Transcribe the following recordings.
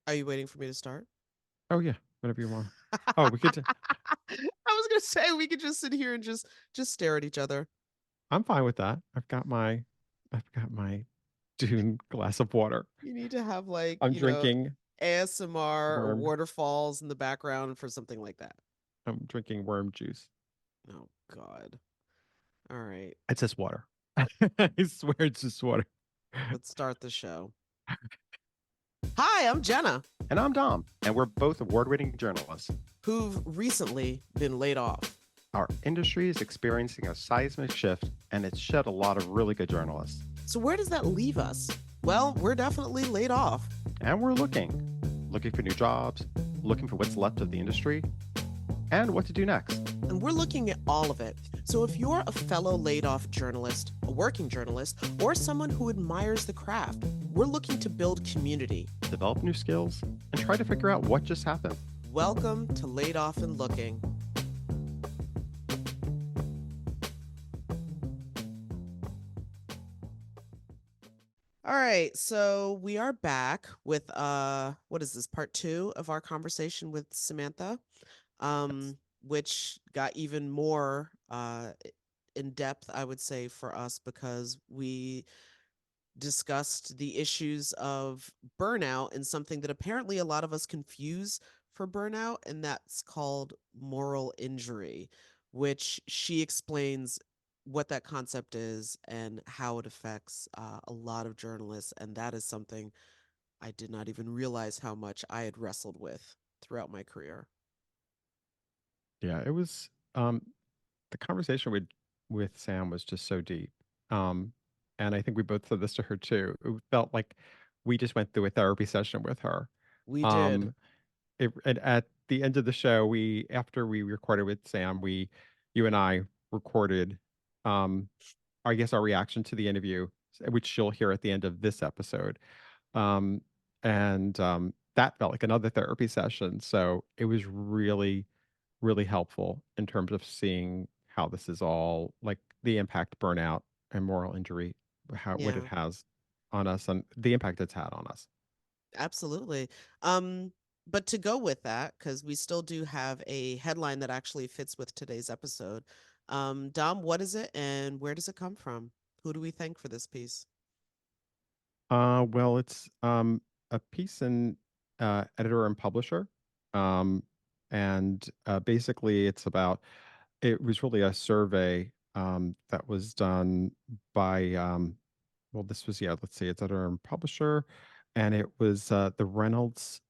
Are you waiting for me to start? Oh yeah, whatever you want. Oh, we could. I was gonna say we could just sit here and just stare at each other. I'm fine with that. I've got my Dune glass of water. You need to have like, I'm drinking ASMR or worm. waterfalls in the background for something like that. I'm drinking worm juice. Oh God. All right. It's just water. I swear it's just water. Let's start the show. Hi, I'm Jenna, And I'm Dom, and we're both award winning journalists. who've recently been laid off. Our industry is experiencing a seismic shift, and it's shed a lot of really good journalists. So where does that leave us? Well, we're definitely laid off. And we're looking for new jobs, looking for what's left of the industry, and what to do next. And we're looking at all of it. So if you're a fellow laid off journalist, a working journalist, or someone who admires the craft, we're looking to build community. Develop new skills, and try to figure out what just happened. Welcome to Laid Off and Looking. All right, so we are back with what is this, part 2 of our conversation with Samantha, Yes. which got even more in depth, I would say, for us because we discussed the issues of burnout and something that apparently a lot of us confuse for burnout, and that's called moral injury, which she explains what that concept is and how it affects a lot of journalists. And that is something I did not even realize how much I had wrestled with throughout my career. Yeah, it was. The conversation with Sam was just so deep. Um, and I think we both said this to her too. It felt like we just went through a therapy session with her. We did. Um, and at the end of the show, we after we recorded with Sam, you and I recorded, um, I guess our reaction to the interview, which you'll hear at the end of this episode. Um, and that felt like another therapy session. So it was really, really helpful in terms of seeing how this is all like the impact burnout and moral injury, how what it Yeah, has on us and the impact it's had on us. absolutely. Um, but to go with that, because we still do have a headline that actually fits with today's episode. Dom, what is it and where does it come from? Who do we thank for this piece? Well, it's a piece in editor and publisher. Um, and basically it's about it was really a survey that was done by well, this was, yeah, let's see, it's editor and publisher, and it was the Reynolds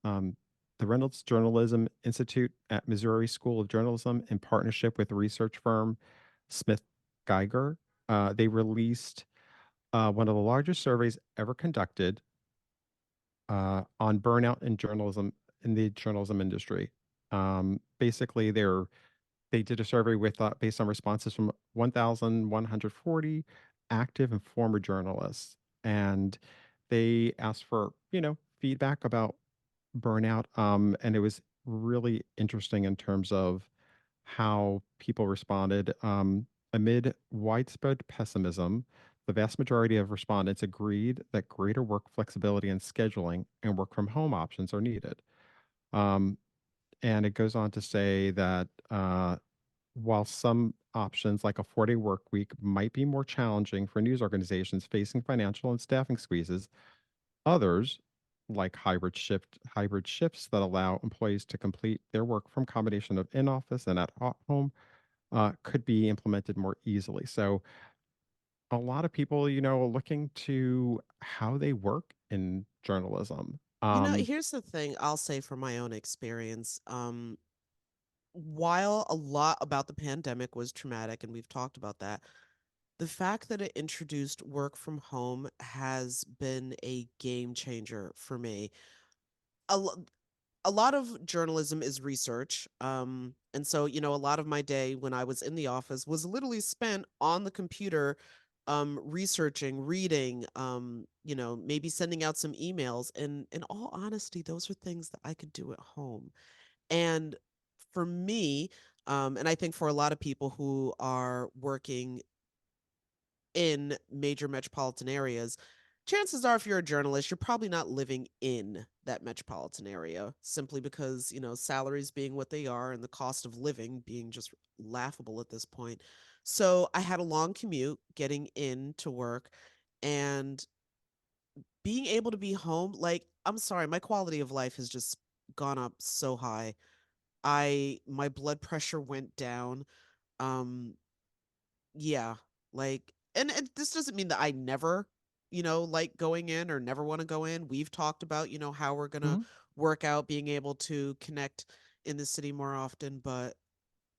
Journalism Institute at Missouri School of Journalism in partnership with research firm Smith Geiger. They released one of the largest surveys ever conducted on burnout in journalism in the journalism industry. Basically, they did a survey with based on responses from 1,140 active and former journalists, and they asked for feedback about burnout. And it was really interesting in terms of how people responded. Amid widespread pessimism, the vast majority of respondents agreed that greater work flexibility and scheduling and work from home options are needed. Um, and it goes on to say that while some options, like a 4-day work week, might be more challenging for news organizations facing financial and staffing squeezes, others, like hybrid shifts that allow employees to complete their work from combination of in office and at home, could be implemented more easily. So a lot of people, are looking to how they work in journalism. Here's the thing I'll say from my own experience. While a lot about the pandemic was traumatic, and we've talked about that, the fact that it introduced work from home has been a game changer for me. A, lo- a lot of journalism is research. And so, a lot of my day when I was in the office was literally spent on the computer, researching, reading, maybe sending out some emails. And in all honesty, those are things that I could do at home. And for me, and I think for a lot of people who are working in major metropolitan areas, chances are if you're a journalist, you're probably not living in that metropolitan area simply because, salaries being what they are and the cost of living being just laughable at this point. So I had a long commute getting into work and being able to be home. Like, I'm sorry, my quality of life has just gone up so high. My blood pressure went down. Um, yeah, like, and this doesn't mean that I never, like going in or never want to go in. We've talked about, how we're gonna Mhm. work out being able to connect in the city more often, but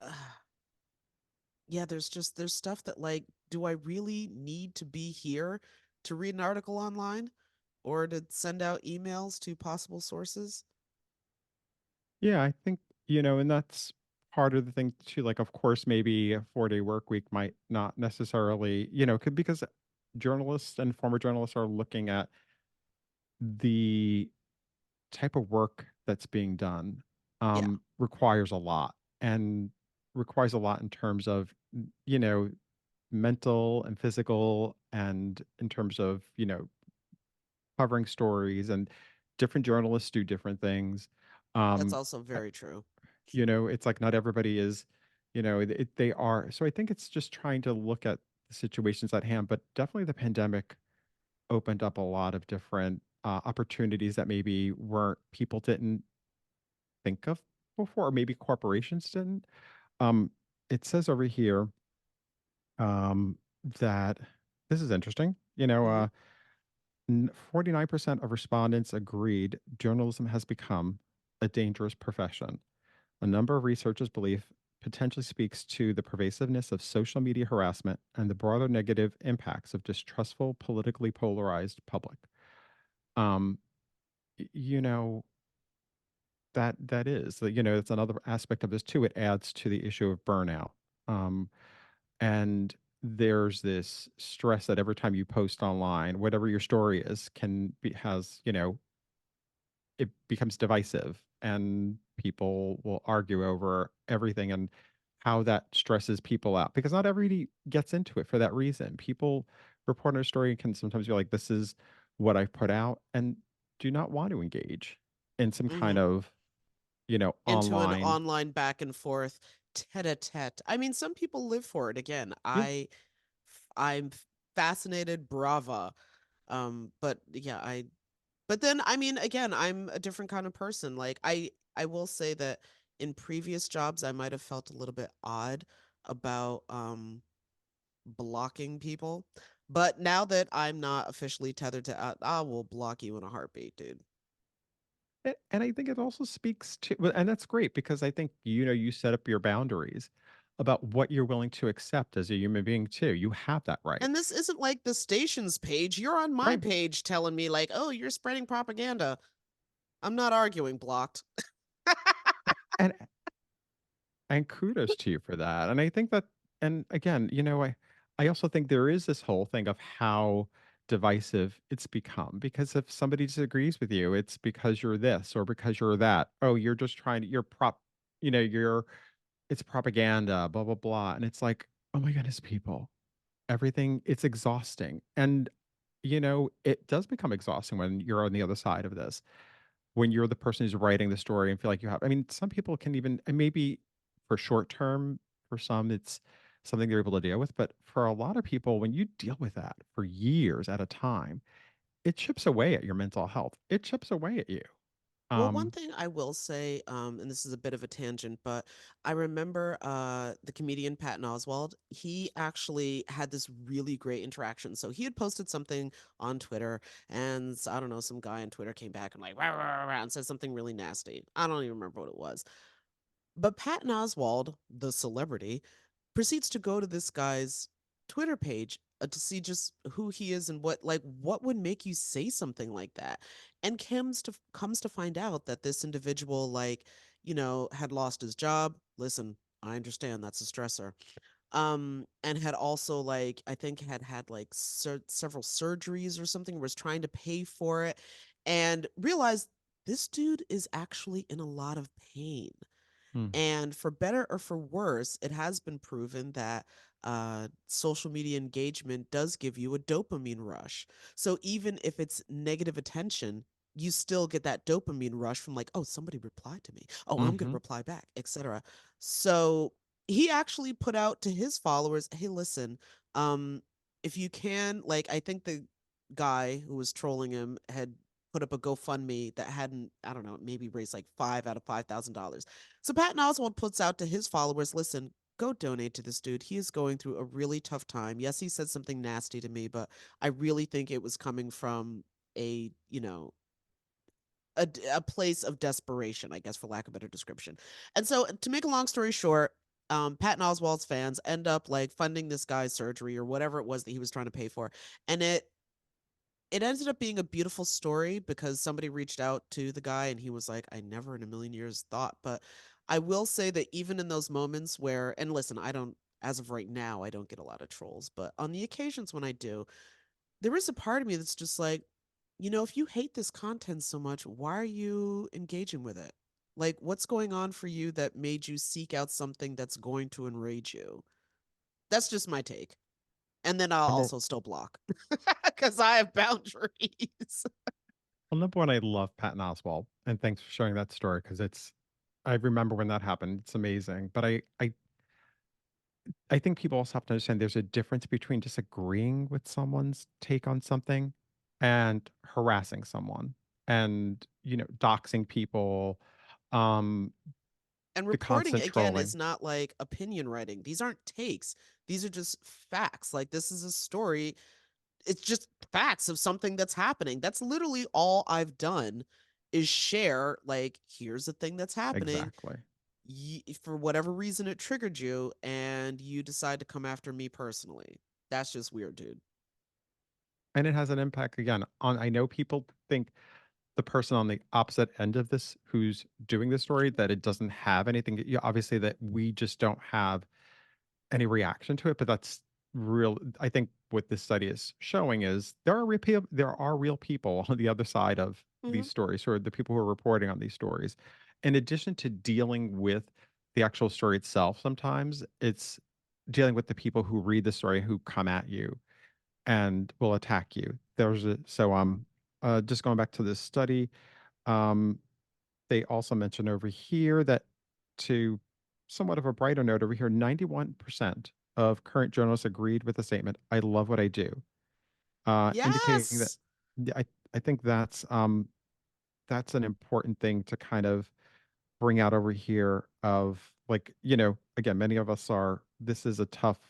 uh, yeah, there's stuff that, like, do I really need to be here to read an article online or to send out emails to possible sources? Yeah, I think, and that's part of the thing too. Like, of course, maybe a 4-day work week might not necessarily, because journalists and former journalists are looking at the type of work that's being done Yeah, requires a lot and requires a lot in terms of, mental and physical and in terms of, covering stories and different journalists do different things. that's Um, also very true. it's like not everybody is, they are. So I think it's just trying to look at the situations at hand, but definitely the pandemic opened up a lot of different opportunities that maybe weren't people didn't think of before, or maybe corporations didn't. Um, it says over here um, that this is interesting. Hmm. 49% of respondents agreed journalism has become a dangerous profession. A number of researchers believe potentially speaks to the pervasiveness of social media harassment and the broader negative impacts of distrustful, politically polarized public. Um, y- you know, that is it's another aspect of this too. It adds to the issue of burnout. Um, and there's this stress that every time you post online, whatever your story is, can be has, it becomes divisive and people will argue over everything and how that stresses people out because not everybody gets into it for that reason. People report a story can sometimes be like, this is what I've put out and do not want to engage in some kind Hmm. of, Into an online. online back and forth tete-a-tete. I mean, some people live for it. Again, Yeah. I'm fascinated, brava. But yeah, but then, I mean, again, I'm a different kind of person. Like, I will say that in previous jobs I might have felt a little bit odd about blocking people. But now that I'm not officially tethered to I will block you in a heartbeat, dude. And I think it also speaks to, well, and that's great because I think, you set up your boundaries about what you're willing to accept as a human being too. You have that right. And this isn't like the station's page. You're on my Right. page telling me, like, oh, you're spreading propaganda. I'm not arguing, blocked. And kudos to you for that. And I think that, and again, I also think there is this whole thing of how divisive it's become because if somebody disagrees with you, it's because you're this or because you're that. Oh, you're just trying to, you're you're, it's propaganda, blah, blah, blah. And it's like, oh my goodness, people, everything, it's exhausting. And, it does become exhausting when you're on the other side of this when you're the person who's writing the story and feel like you have, I mean, some people can even, and maybe for short term, for some, it's something they're able to deal with. But for a lot of people, when you deal with that for years at a time, it chips away at your mental health. It chips away at you. Well, one Um, thing I will say, and this is a bit of a tangent, but I remember the comedian Patton Oswalt. He actually had this really great interaction. So he had posted something on Twitter, and I don't know, some guy on Twitter came back and like rah, rah, rah, rah, and said something really nasty. I don't even remember what it was. But Patton Oswalt, the celebrity, proceeds to go to this guy's Twitter page to see just who he is and what would make you say something like that. And comes to find out that this individual, like, had lost his job. Listen, I understand that's a stressor. And had also, like, I think had like several surgeries or something, was trying to pay for it, and realized this dude is actually in a lot of pain. hmm, And for better or for worse, it has been proven that social media engagement does give you a dopamine rush. So even if it's negative attention, you still get that dopamine rush from like, oh, somebody replied to me. Oh, I'm going to Mm-hmm. reply back, etc. So he actually put out to his followers, hey, listen, um, if you can, like, I think the guy who was trolling him had put up a GoFundMe that hadn't, I don't know, maybe raised like five out of $5,000. So Patton Oswalt puts out to his followers, listen, go donate to this dude. He is going through a really tough time. Yes, he said something nasty to me, but I really think it was coming from a, a place of desperation, I guess, for lack of a better description. And so, to make a long story short, Patton Oswalt's fans end up like funding this guy's surgery or whatever it was that he was trying to pay for, and it ended up being a beautiful story because somebody reached out to the guy and he was like, I never in a million years thought. But I will say that even in those moments where, and listen, I don't, as of right now, I don't get a lot of trolls, but on the occasions when I do, there is a part of me that's just like, if you hate this content so much, why are you engaging with it? Like, what's going on for you that made you seek out something that's going to enrage you? That's just my take. And then I'll Number, also still block because I have boundaries. well, number one, I love Patton Oswalt, and thanks for sharing that story because I remember when that happened. It's amazing, but I think people also have to understand there's a difference between disagreeing with someone's take on something and harassing someone and, doxing people, um, And the reporting constant again is trolling. not like opinion writing. These aren't takes. These are just facts. Like this is a story. It's just facts of something that's happening. That's literally all I've done is share like here's the thing that's happening. Exactly. For whatever reason it triggered you and you decide to come after me personally. That's just weird, dude. And it has an impact again on, I know people think the person on the opposite end of this who's doing the story that it doesn't have anything, obviously that we just don't have any reaction to it, but that's real. I think what this study is showing is there are real people on the other side of Mhm. these stories, or the people who are reporting on these stories. In addition to dealing with the actual story itself, sometimes it's dealing with the people who read the story who come at you and will attack you. Just going back to this study, um they also mention over here that, to somewhat of a brighter note over here, 91% of current journalists agreed with the statement, I love what I do, indicating that, Yes. yeah, I think that's an important thing to kind of bring out over here of, like, again, many of us are, this is a tough,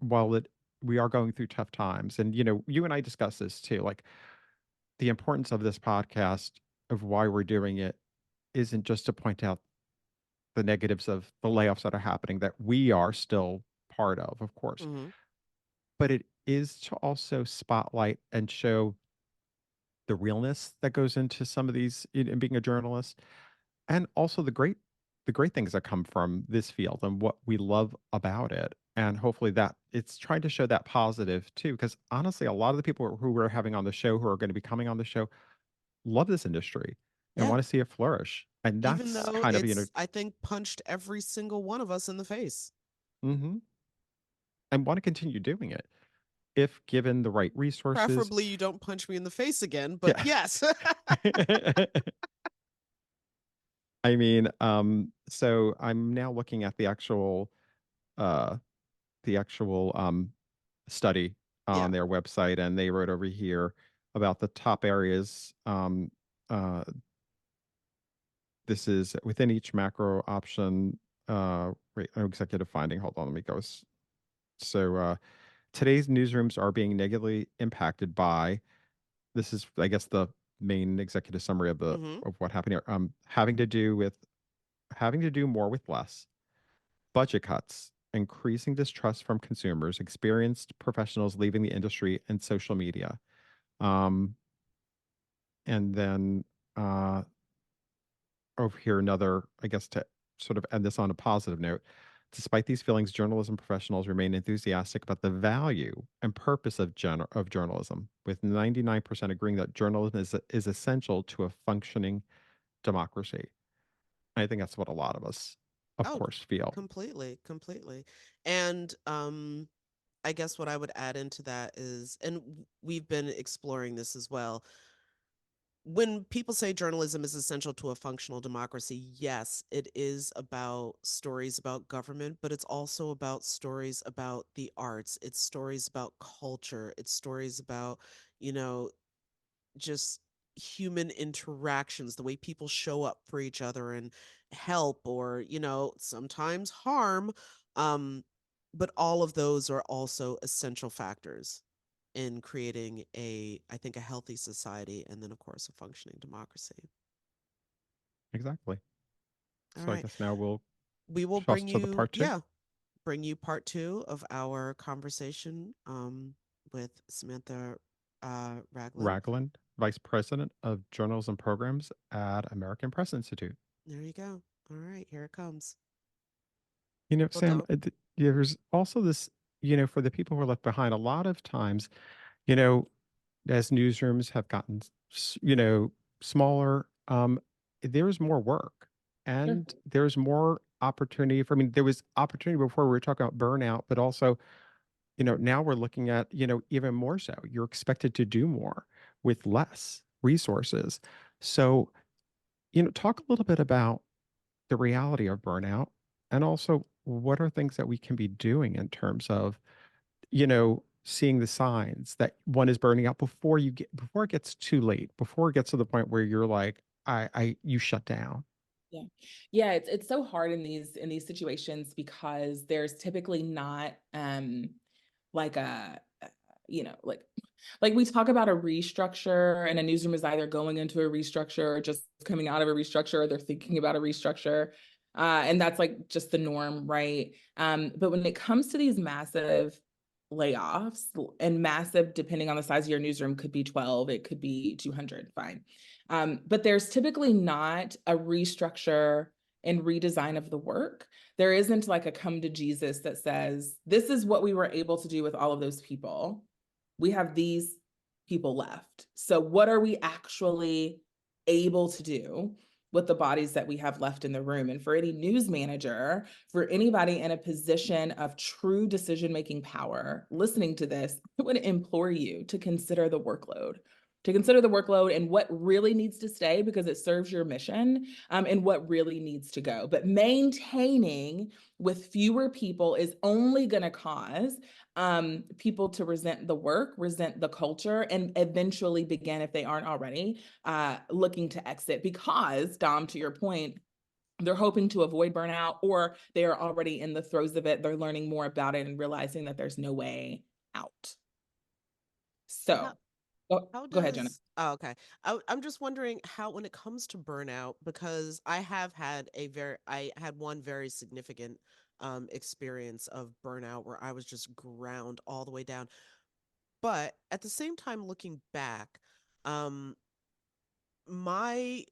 while it, we are going through tough times. And, you and I discuss this too, like the importance of this podcast, of why we're doing it, isn't just to point out the negatives of the layoffs that are happening that we are still part of course, Mhm. but it is to also spotlight and show the realness that goes into some of these in being a journalist, and also the great things that come from this field and what we love about it. And hopefully that it's trying to show that positive too, because honestly, a lot of the people who we're having on the show, who are going to be coming on the show, love this industry and Yeah. want to see it flourish. And Even that's though kind of, it's I think punched every single one of us in the face. mhm, and want to continue doing it if given the right resources. Preferably you don't punch me in the face again, but Yeah. yes. I mean, so I'm now looking at uh the actual study Yeah. on their website, and they wrote over here about the top areas. Uh this is within each macro option, executive finding. Hold on, let me go. So today's newsrooms are being negatively impacted by, this is, I guess, the main executive summary of the Mhm. of what happened here. Having to do more with less, budget cuts, increasing distrust from consumers, experienced professionals leaving the industry, and social media. Um, and then uh, over here, another, I guess, to sort of end this on a positive note. Despite these feelings, journalism professionals remain enthusiastic about the value and purpose of journalism, with 99% agreeing that journalism is essential to a functioning democracy. I think that's what a lot of us, of Oh, course, feel. completely, completely. And I guess what I would add into that is, and we've been exploring this as well, when people say journalism is essential to a functional democracy, yes, it is about stories about government, but it's also about stories about the arts. It's stories about culture. It's stories about, you know, just human interactions, the way people show up for each other and help or, sometimes harm. Um, but all of those are also essential factors in creating I think, a healthy society and then, of course, a functioning democracy. Exactly. All So I right. guess now we'll We will toss bring to the you, part two. bring you part two of our conversation with Samantha Ragland. Ragland, Vice President of Journalism Programs at American Press Institute. There you go. All right, here it comes. Well Sam, done. there's also this, for the people who are left behind, a lot of times, you know, as newsrooms have gotten, smaller, there's more work Sure. and there's more opportunity for, I mean, there was opportunity before we were talking about burnout, but also, now we're looking at, even more so. You're expected to do more with less resources. So, talk a little bit about the reality of burnout and also what are things that we can be doing in terms of, seeing the signs that one is burning out before it gets too late, before it gets to the point where you're like, you shut down. Yeah. Yeah, it's so hard in these situations because there's typically not like like we talk about a restructure, and a newsroom is either going into a restructure or just coming out of a restructure, or they're thinking about a restructure. And that's like just the norm, right? But when it comes to these massive layoffs, and massive, depending on the size of your newsroom, could be 12, it could be 200, fine. But there's typically not a restructure and redesign of the work. There isn't like a come to Jesus that says, this is what we were able to do with all of those people. We have these people left. So what are we actually able to do with the bodies that we have left in the room? And for any news manager, for anybody in a position of true decision-making power listening to this, I would implore you to consider the workload. And what really needs to stay because it serves your mission, and what really needs to go. But maintaining with fewer people is only going to cause people to resent the work, resent the culture, and eventually begin, if they aren't already, looking to exit because, Dom, to your point, they're hoping to avoid burnout, or they are already in the throes of it. They're learning more about it and realizing that there's no way out. How So how go ahead, Jenna. does oh, okay. I'm just wondering how, when it comes to burnout, because I had one very significant experience of burnout where I was just ground all the way down. But at the same time, looking back, um my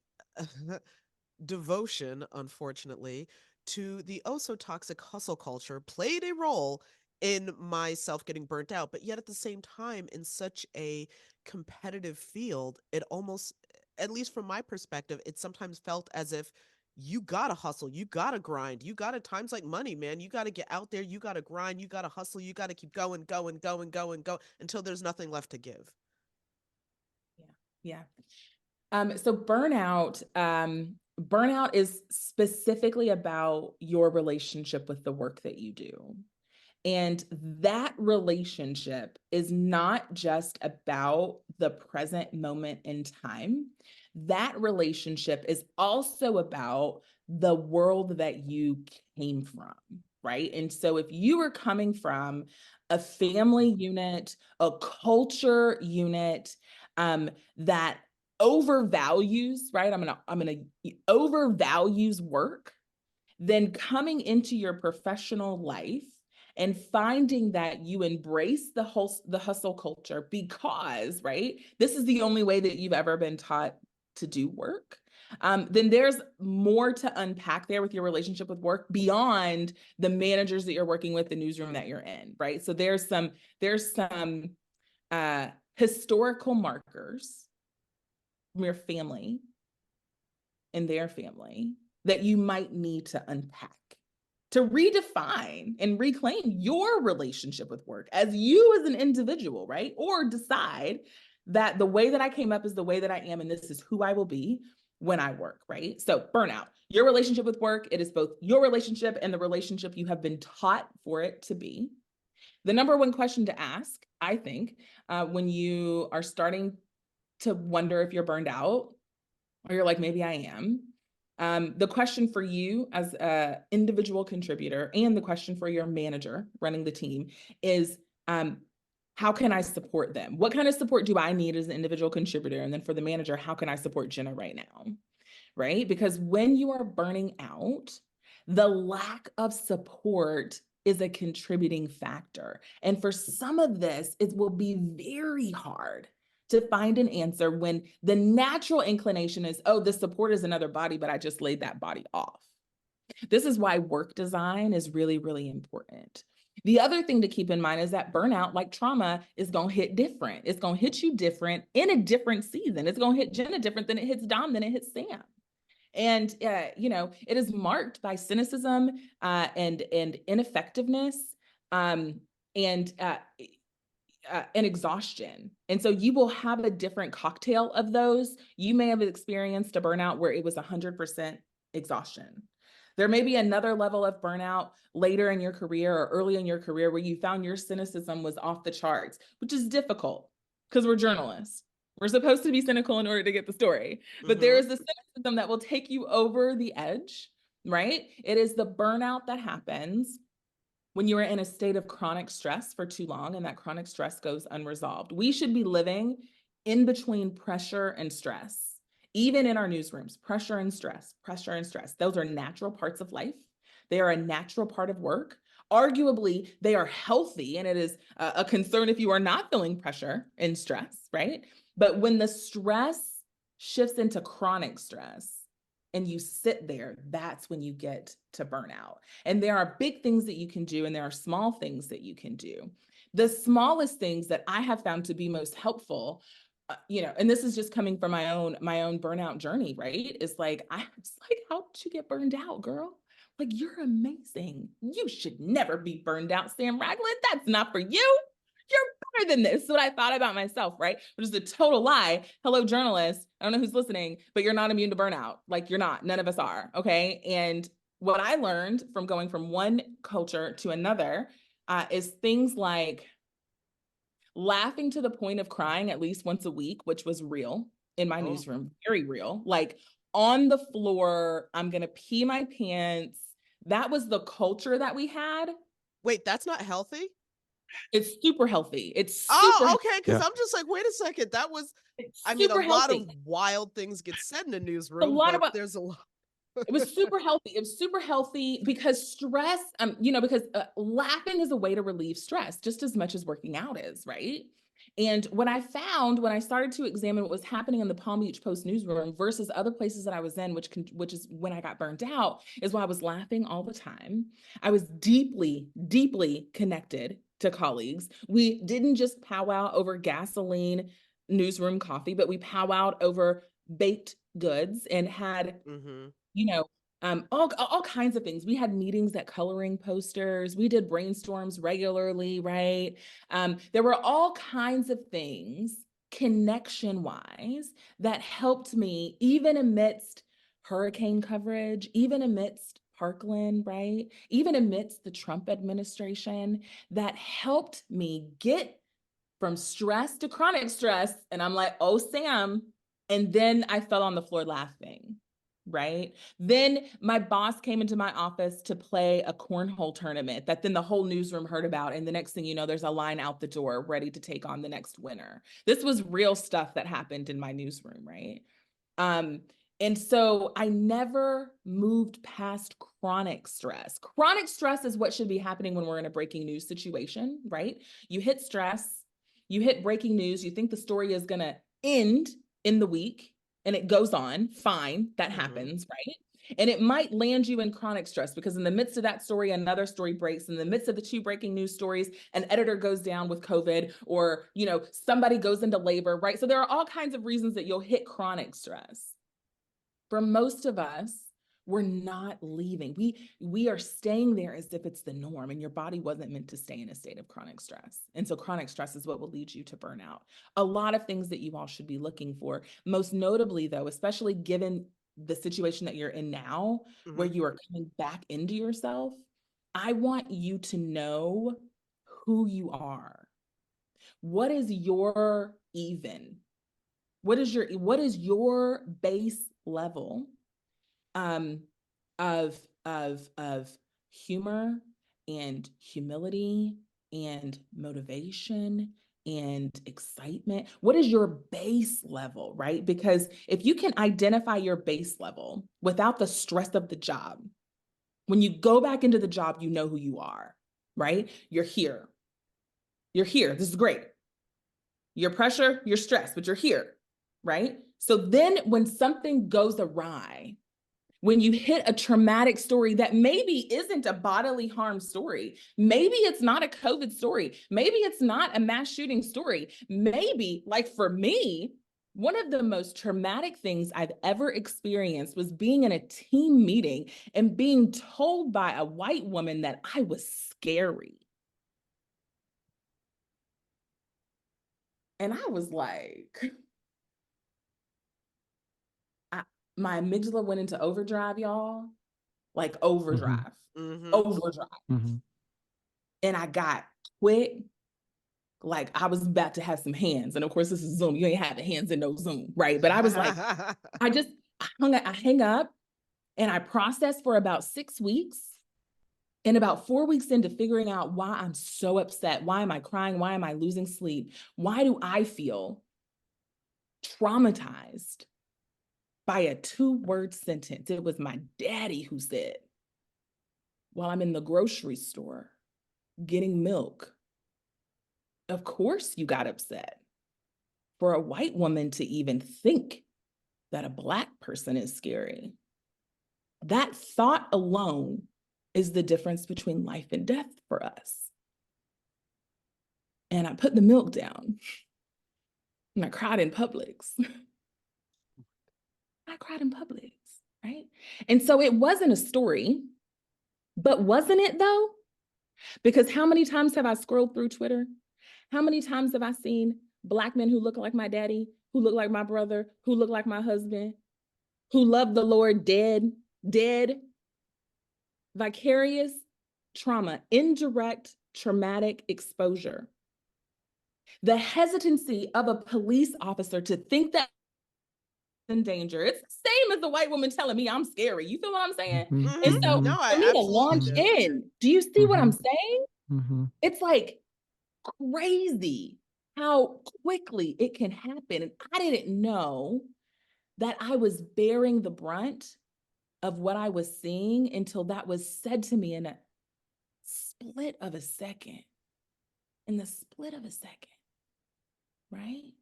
devotion, unfortunately, to the oh so toxic hustle culture played a role in myself getting burnt out. But yet at the same time, in such a competitive field, it almost, at least from my perspective, it sometimes felt as if you gotta hustle, you gotta grind, you gotta, times like money, man. You gotta get out there, you gotta grind, you gotta hustle, you gotta keep going, going, going, going, go until there's nothing left to give. Yeah. So burnout is specifically about your relationship with the work that you do. And that relationship is not just about the present moment in time. That relationship is also about the world that you came from, right? And so if you are coming from a family unit, a culture unit, that overvalues, right? I'm gonna overvalues work, then coming into your professional life and finding that you embrace the hustle culture because, right, this is the only way that you've ever been taught to do work, then there's more to unpack there with your relationship with work beyond the managers that you're working with, the newsroom that you're in, right? So there's some historical markers from your family and their family that you might need to unpack. to redefine and reclaim your relationship with work as you as an individual, right? Or decide that the way that I came up is the way that I am, and this is who I will be when I work, right? So burnout, your relationship with work, it is both your relationship and the relationship you have been taught for it to be. The number one question to ask, I think, when you are starting to wonder if you're burned out, or you're like, maybe I am, the question for you as an individual contributor and the question for your manager running the team is, how can I support them? What kind of support do I need as an individual contributor? And then for the manager, how can I support Jenna right now? Right? Because when you are burning out, the lack of support is a contributing factor. And for some of this, it will be very hard to find an answer when the natural inclination is, oh, the support is another body, but I just laid that body off. This is why work design is really, really important. The other thing to keep in mind is that burnout, like trauma, is going to hit different. It's going to hit you different in a different season. It's going to hit Jenna different than it hits Dom, than it hits Sam. And, it is marked by cynicism and ineffectiveness and exhaustion. And so you will have a different cocktail of those. You may have experienced a burnout where it was 100% exhaustion. There may be another level of burnout later in your career or early in your career where you found your cynicism was off the charts, which is difficult because we're journalists. We're supposed to be cynical in order to get the story, but there is the cynicism that will take you over the edge, right? It is the burnout that happens when you are in a state of chronic stress for too long and that chronic stress goes unresolved. We should be living in between pressure and stress. Even in our newsrooms, pressure and stress, pressure and stress. Those are natural parts of life. They are a natural part of work. Arguably, they are healthy, and it is a concern if you are not feeling pressure and stress, right? But when the stress shifts into chronic stress and you sit there, that's when you get to burnout. And there are big things that you can do, and there are small things that you can do. The smallest things that I have found to be most helpful, and this is just coming from my own burnout journey, right? It's like, how did you get burned out, girl? Like, you're amazing. You should never be burned out, Sam Ragland. That's not for you. You're better than this. Is what I thought about myself, right? Which is a total lie. Hello, journalists. I don't know who's listening, but you're not immune to burnout. Like, you're not. None of us are. Okay. And what I learned from going from one culture to another is things like laughing to the point of crying at least once a week, which was real in my newsroom, very real. Like, on the floor, I'm going to pee my pants. That was the culture that we had. Wait, that's not healthy? It's super healthy. It's super okay, because I'm just like, wait a second. That was, a lot of wild things get said in a newsroom, but there's a lot. It was super healthy. It was super healthy because stress, because laughing is a way to relieve stress just as much as working out is, right? And what I found when I started to examine what was happening in the Palm Beach Post newsroom versus other places that I was in, which is when I got burnt out, is why I was laughing all the time. I was deeply, deeply connected to colleagues. We didn't just powwow over gasoline newsroom coffee, but we powwowed over baked goods and had, all kinds of things. We had meetings at coloring posters. We did brainstorms regularly, right? There were all kinds of things connection-wise that helped me even amidst hurricane coverage, even amidst Parkland, right? Even amidst the Trump administration, that helped me get from stress to chronic stress. And I'm like, oh, Sam. And then I fell on the floor laughing, right? Then my boss came into my office to play a cornhole tournament that then the whole newsroom heard about. And the next thing you know, there's a line out the door ready to take on the next winner. This was real stuff that happened in my newsroom, right? And so I never moved past chronic stress. Chronic stress is what should be happening when we're in a breaking news situation, right? You hit stress, you hit breaking news, you think the story is going to end in the week, and it goes on, fine, that happens, right? And it might land you in chronic stress because in the midst of that story, another story breaks. In the midst of the two breaking news stories, an editor goes down with COVID, or, somebody goes into labor, right? So there are all kinds of reasons that you'll hit chronic stress. For most of us, We're not leaving. We are staying there as if it's the norm, and your body wasn't meant to stay in a state of chronic stress. And so chronic stress is what will lead you to burnout. A lot of things that you all should be looking for, most notably though, especially given the situation that you're in now, where you are coming back into yourself, I want you to know who you are. What is your even? What is your base level of humor and humility and motivation and excitement? What is your base level, right? Because if you can identify your base level without the stress of the job, when you go back into the job, you know who you are, right? You're here. You're here. This is great. Your pressure, your stress, but you're here, right? So then when something goes awry, when you hit a traumatic story that maybe isn't a bodily harm story, maybe it's not a COVID story, maybe it's not a mass shooting story, maybe, like for me, one of the most traumatic things I've ever experienced was being in a team meeting and being told by a white woman that I was scary. And I was like, my amygdala went into overdrive, y'all. Like overdrive, overdrive. And I got quick, like I was about to have some hands. And of course, this is Zoom. You ain't had the hands in no Zoom, right? But I was like, I hang up and I processed for about 6 weeks. And about 4 weeks into figuring out why I'm so upset, why am I crying? Why am I losing sleep? Why do I feel traumatized by a 2-word sentence? It was my daddy who said, while I'm in the grocery store getting milk, of course you got upset. For a white woman to even think that a Black person is scary, that thought alone is the difference between life and death for us. And I put the milk down and I cried in Publix. I cried in Publix, right? And so it wasn't a story, but wasn't it though? Because how many times have I scrolled through Twitter? How many times have I seen Black men who look like my daddy, who look like my brother, who look like my husband, who love the Lord dead? Vicarious trauma, indirect traumatic exposure. The hesitancy of a police officer to think that in danger. It's the same as the white woman telling me I'm scary. You feel what I'm saying? And so No, I for me to absolutely launch do. in, do you see what I'm saying? It's like crazy how quickly it can happen. And I didn't know that I was bearing the brunt of what I was seeing until that was said to me in a split of a second. In the split of a second, right?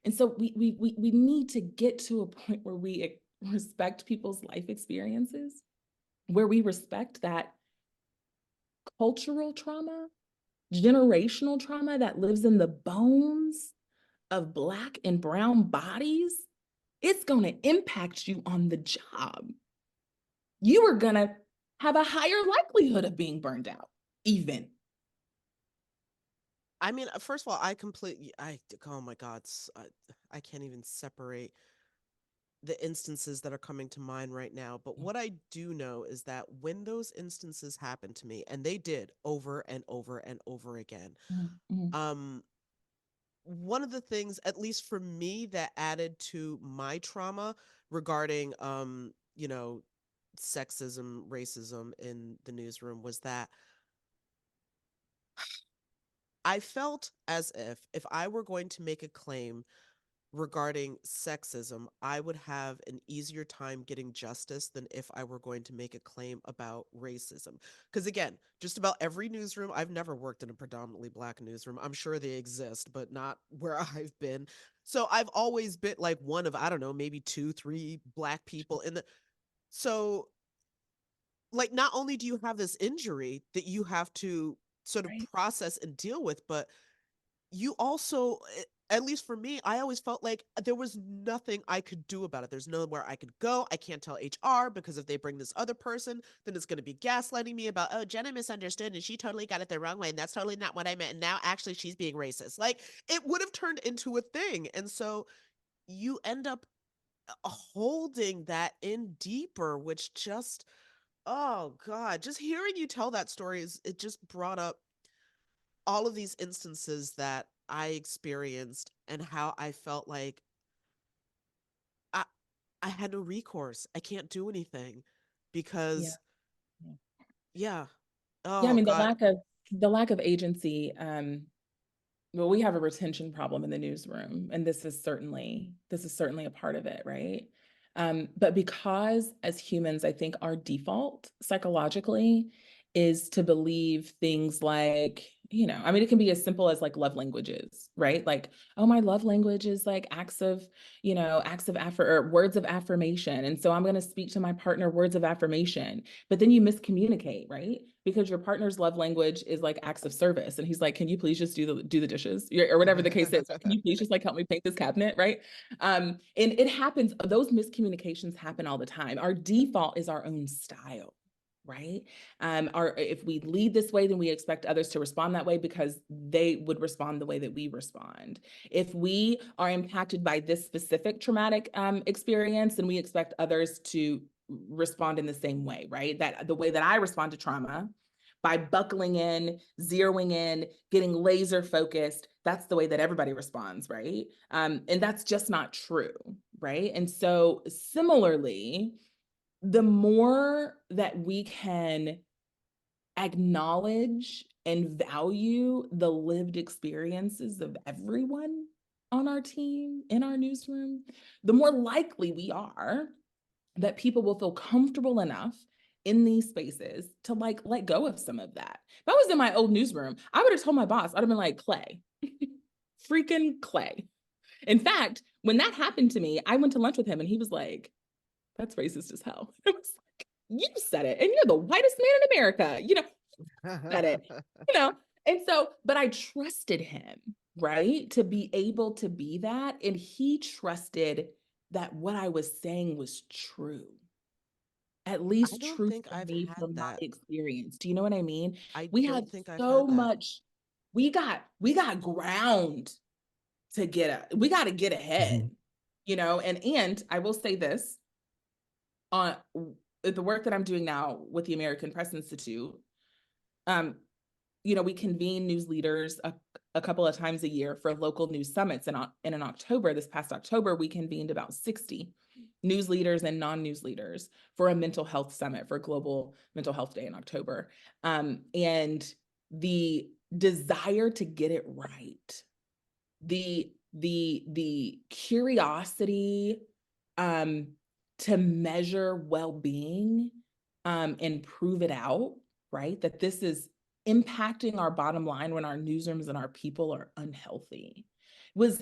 And so we need to get to a point where we respect people's life experiences, where we respect that cultural trauma, generational trauma that lives in the bones of Black and brown bodies. It's going to impact you on the job. You are going to have a higher likelihood of being burned out, even. I mean, first of all, oh my God, I can't even separate the instances that are coming to mind right now. But what I do know is that when those instances happened to me, and they did over and over and over again, one of the things, at least for me, that added to my trauma regarding, sexism, racism in the newsroom was that I felt as if I were going to make a claim regarding sexism, I would have an easier time getting justice than if I were going to make a claim about racism. Because again, just about every newsroom, I've never worked in a predominantly Black newsroom. I'm sure they exist, but not where I've been. So I've always been like one of, I don't know, maybe 2, 3 Black people in the. So, like, not only do you have this injury that you have to sort of Right. process and deal with, but you also at least for me, I always felt like there was nothing I could do about it. There's nowhere I could go. I can't tell HR because if they bring this other person, then it's going to be gaslighting me about, oh, Jenna misunderstood and she totally got it the wrong way. And that's totally not what I meant. And now actually she's being racist. Like, it would have turned into a thing. And so you end up holding that in deeper, which just, oh God, just hearing you tell that story it just brought up all of these instances that I experienced and how I felt like I I had no recourse. I can't do anything Yeah. because yeah. Yeah, I Oh mean, God. the lack of agency, well, we have a retention problem in the newsroom, and this is certainly a part of it, right? But because as humans, I think our default psychologically is to believe things like, I mean, it can be as simple as like love languages, right? Like, oh, my love language is like or words of affirmation. And so I'm going to speak to my partner words of affirmation, but then you miscommunicate, right? Because your partner's love language is like acts of service. And he's like, can you please just do the dishes or whatever the case is? Can you please just like help me paint this cabinet, right? And it happens, those miscommunications happen all the time. Our default is our own style, right? If we lead this way, then we expect others to respond that way because they would respond the way that we respond. If we are impacted by this specific traumatic experience, then we expect others to respond in the same way, right? That the way that I respond to trauma, by buckling in, zeroing in, getting laser focused, that's the way that everybody responds, right? And that's just not true, right? And so similarly, the more that we can acknowledge and value the lived experiences of everyone on our team, in our newsroom, the more likely we are that people will feel comfortable enough in these spaces to like let go of some of that. If I was in my old newsroom, I would have told my boss, I'd have been like, Clay, freaking Clay. In fact, when that happened to me, I went to lunch with him and he was like, that's racist as hell. I was like, you said it, and you're the whitest man in America. Said it, And so, but I trusted him, right, to be able to be that. And he trusted that what I was saying was true, at I least don't true think for I've me had from my that. experience. Do you know what I mean? I We had don't think I've so had that. much, we got ground we got to get ahead, Mhm. and I will say this on the work that I'm doing now with the American Press Institute. We convene news leaders a couple of times a year for local news summits. And in October, this past October, we convened about 60 news leaders and non-news leaders for a mental health summit for Global Mental Health Day in October. And the desire to get it right, the curiosity to measure well-being and prove it out, right? That this is impacting our bottom line when our newsrooms and our people are unhealthy.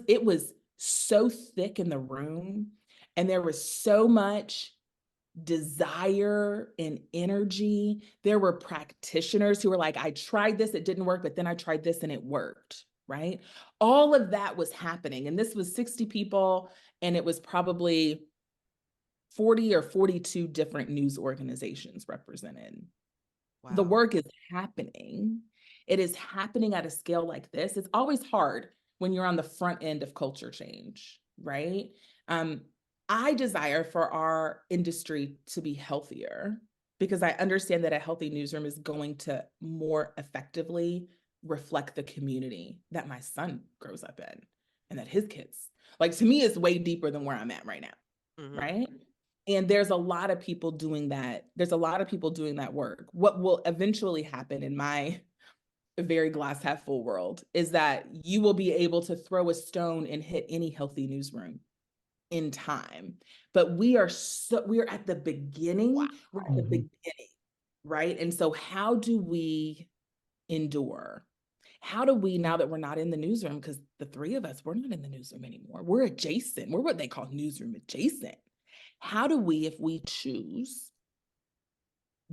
It was so thick in the room, and there was so much desire and energy. There were practitioners who were like, I tried this, it didn't work, but then I tried this and it worked, right? All of that was happening. And this was 60 people, and it was probably 40 or 42 different news organizations represented. The Wow. work is happening. It is happening at a scale like this. It's always hard when you're on the front end of culture change, right? I desire for our industry to be healthier because I understand that a healthy newsroom is going to more effectively reflect the community that my son grows up in and that his kids, like, to me, it's way deeper than where I'm at right now, Mm-hmm. right? And there's a lot of people doing that. There's a lot of people doing that work. What will eventually happen in my very glass half full world is that you will be able to throw a stone and hit any healthy newsroom in time. But we're at the beginning, we're at the Wow. Mhm. beginning, right? And so how do we endure? How do we, now that we're not in the newsroom, because the three of us, we're not in the newsroom anymore. We're adjacent. We're what they call newsroom adjacent. How do we, if we choose,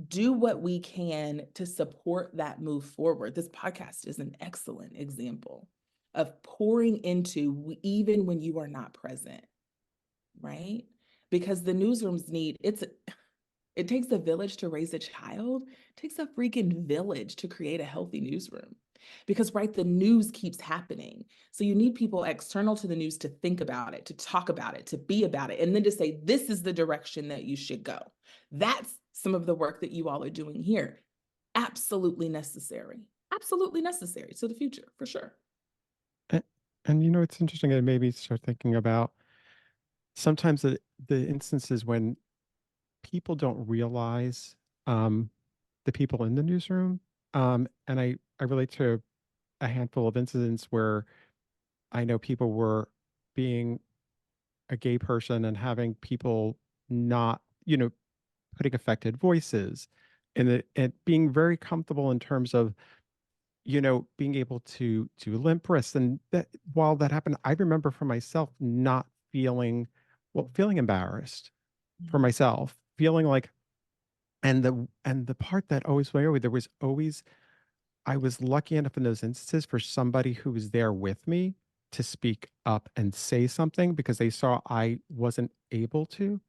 do what we can to support that move forward? This podcast is an excellent example of pouring into even when you are not present, right? Because the newsrooms it takes a village to raise a child. It takes a freaking village to create a healthy newsroom. Because, right, the news keeps happening. So you need people external to the news to think about it, to talk about it, to be about it, and then to say, this is the direction that you should go. That's some of the work that you all are doing here. Absolutely necessary to the future, for sure. And you know, it's interesting. It made me start thinking about sometimes the instances when people don't realize the people in the newsroom. And I relate to a handful of incidents where I know people were being a gay person and having people not, you know, putting affected voices and being very comfortable in terms of, you know, being able to limp wrists. And that while that happened, I remember for myself not feeling, well, feeling embarrassed for myself, feeling like, and the part that always went over, there was always, I was lucky enough in those instances for somebody who was there with me to speak up and say something because they saw I wasn't able to.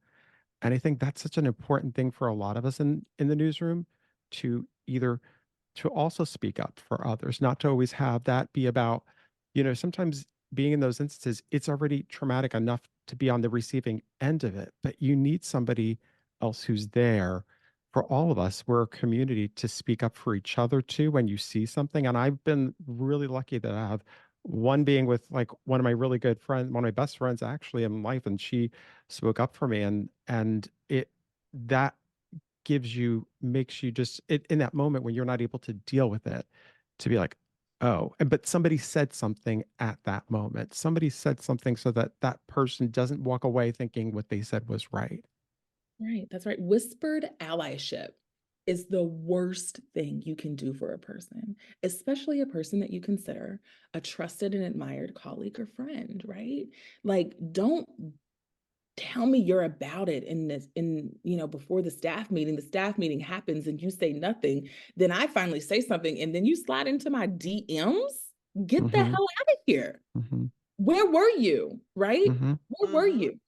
And I think that's such an important thing for a lot of us in the newsroom, to either to also speak up for others, not to always have that be about, you know, sometimes being in those instances, it's already traumatic enough to be on the receiving end of it, but you need somebody else who's there for all of us. We're a community to speak up for each other too when you see something. And I've been really lucky that I have one being with like one of my really good friends, one of my best friends actually in life, and she spoke up for me, and it that gives you, makes you just it, in that moment when you're not able to deal with it, to be like, oh, and but somebody said something at that moment, somebody said something so that that person doesn't walk away thinking what they said was right. Right, that's right. Whispered allyship is the worst thing you can do for a person, especially a person that you consider a trusted and admired colleague or friend, right? Like, don't tell me you're about it before the staff meeting happens and you say nothing. Then I finally say something and then you slide into my DMs. Get the Mm-hmm. hell out of here. Mm-hmm. Where were you? Right? Mm-hmm. Where were you?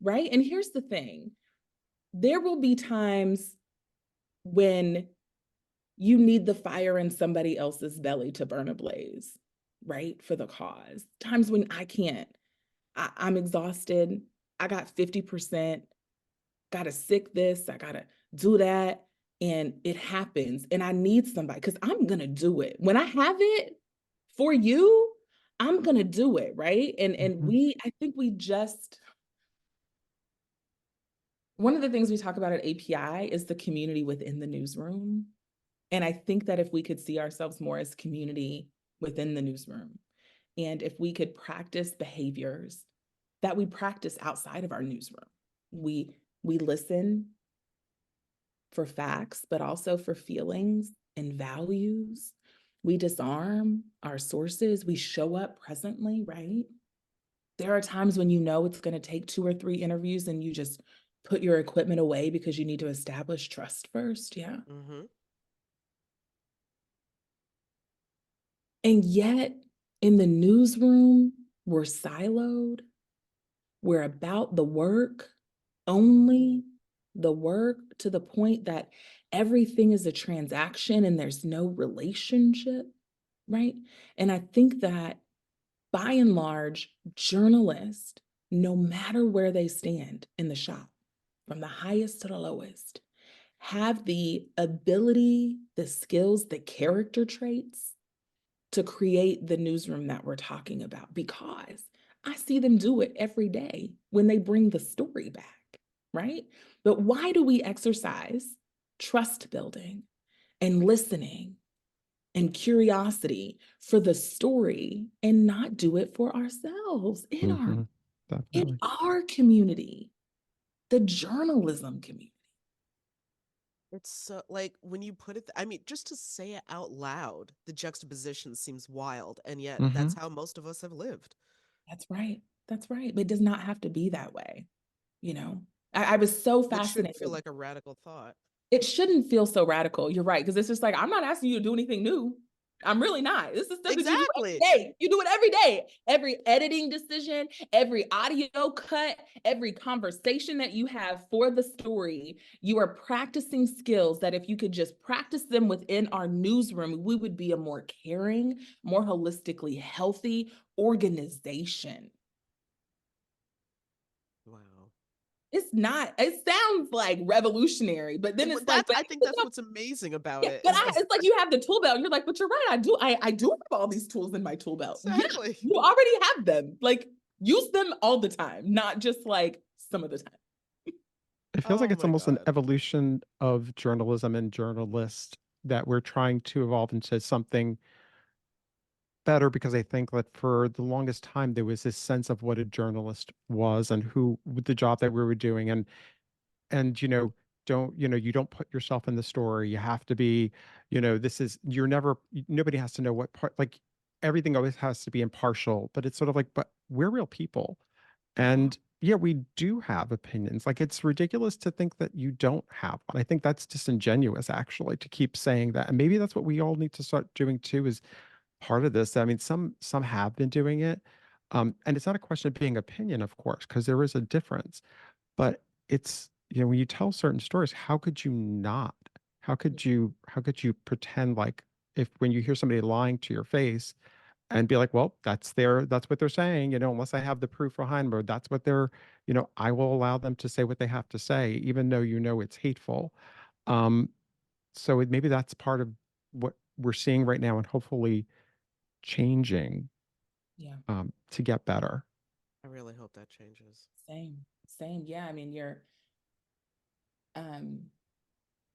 Right? And here's the thing. There will be times when you need the fire in somebody else's belly to burn a blaze, right? For the cause. Times when I can't. I'm exhausted. I got 50%, gotta sick this, I gotta do that. And it happens. And I need somebody because I'm gonna do it. When I have it for you, I'm gonna do it, right? And I think we just, one of the things we talk about at API is the community within the newsroom. And I think that if we could see ourselves more as community within the newsroom, and if we could practice behaviors that we practice outside of our newsroom, we listen for facts, but also for feelings and values. We disarm our sources. We show up presently, right? There are times when you know it's going to take 2 or 3 interviews and you just put your equipment away because you need to establish trust first. Yeah. And yet, in the newsroom, we're siloed. We're about the work, only the work, to the point that everything is a transaction and there's no relationship, right? And I think that by and large, journalists, no matter where they stand in the shop, from the highest to the lowest, have the ability, the skills, the character traits to create the newsroom that we're talking about, because I see them do it every day when they bring the story back, right? But why do we exercise trust building and listening and curiosity for the story and not do it for ourselves in Definitely. our community, the journalism community? It's so like when you put it, I mean, just to say it out loud, the juxtaposition seems wild, and yet Mm-hmm. that's how most of us have lived. That's right. That's right. But it does not have to be that way. You know, I was so It shouldn't fascinated. feel like a radical thought. It shouldn't feel so radical. You're right. Because it's just like, I'm not asking you to do anything new. I'm really not. This is stuff that you do every Exactly. day. You do it every day. Every editing decision, every audio cut, every conversation that you have for the story, you are practicing skills that if you could just practice them within our newsroom, we would be a more caring, more holistically healthy organization. Wow. It's not, it sounds like revolutionary, but then it's like, I think that's what's amazing about yeah, it. but it's like you have the tool belt and you're like, but you're right, I do have all these tools in my tool belt. Exactly. Yeah, you already have them. Like, use them all the time, not just like some of the time. It feels like Oh it's my almost an God. evolution of journalism and journalists that we're trying to evolve into something better, because I think that for the longest time there was this sense of what a journalist was and who the job that we were doing, and you don't put yourself in the story. You have to be, this is, you're never, nobody has to know what part, like everything always has to be impartial, but it's sort of like, but we're real people. And yeah, we do have opinions. Like, it's ridiculous to think that you don't have one. I think that's disingenuous, actually, to keep saying that. And maybe that's what we all need to start doing too, is part of this. I mean, some have been doing it. And it's not a question of being opinion, of course, because there is a difference. But it's, when you tell certain stories, how could you not? How could you pretend like, if when you hear somebody lying to your face, and be like, well, that's what they're saying, unless I have the proof behind them, that's what they're, I will allow them to say what they have to say, even though it's hateful. Um, so maybe that's part of what we're seeing right now, and hopefully changing, Yeah. to get better. I really hope that changes. Same. Yeah. I mean, um,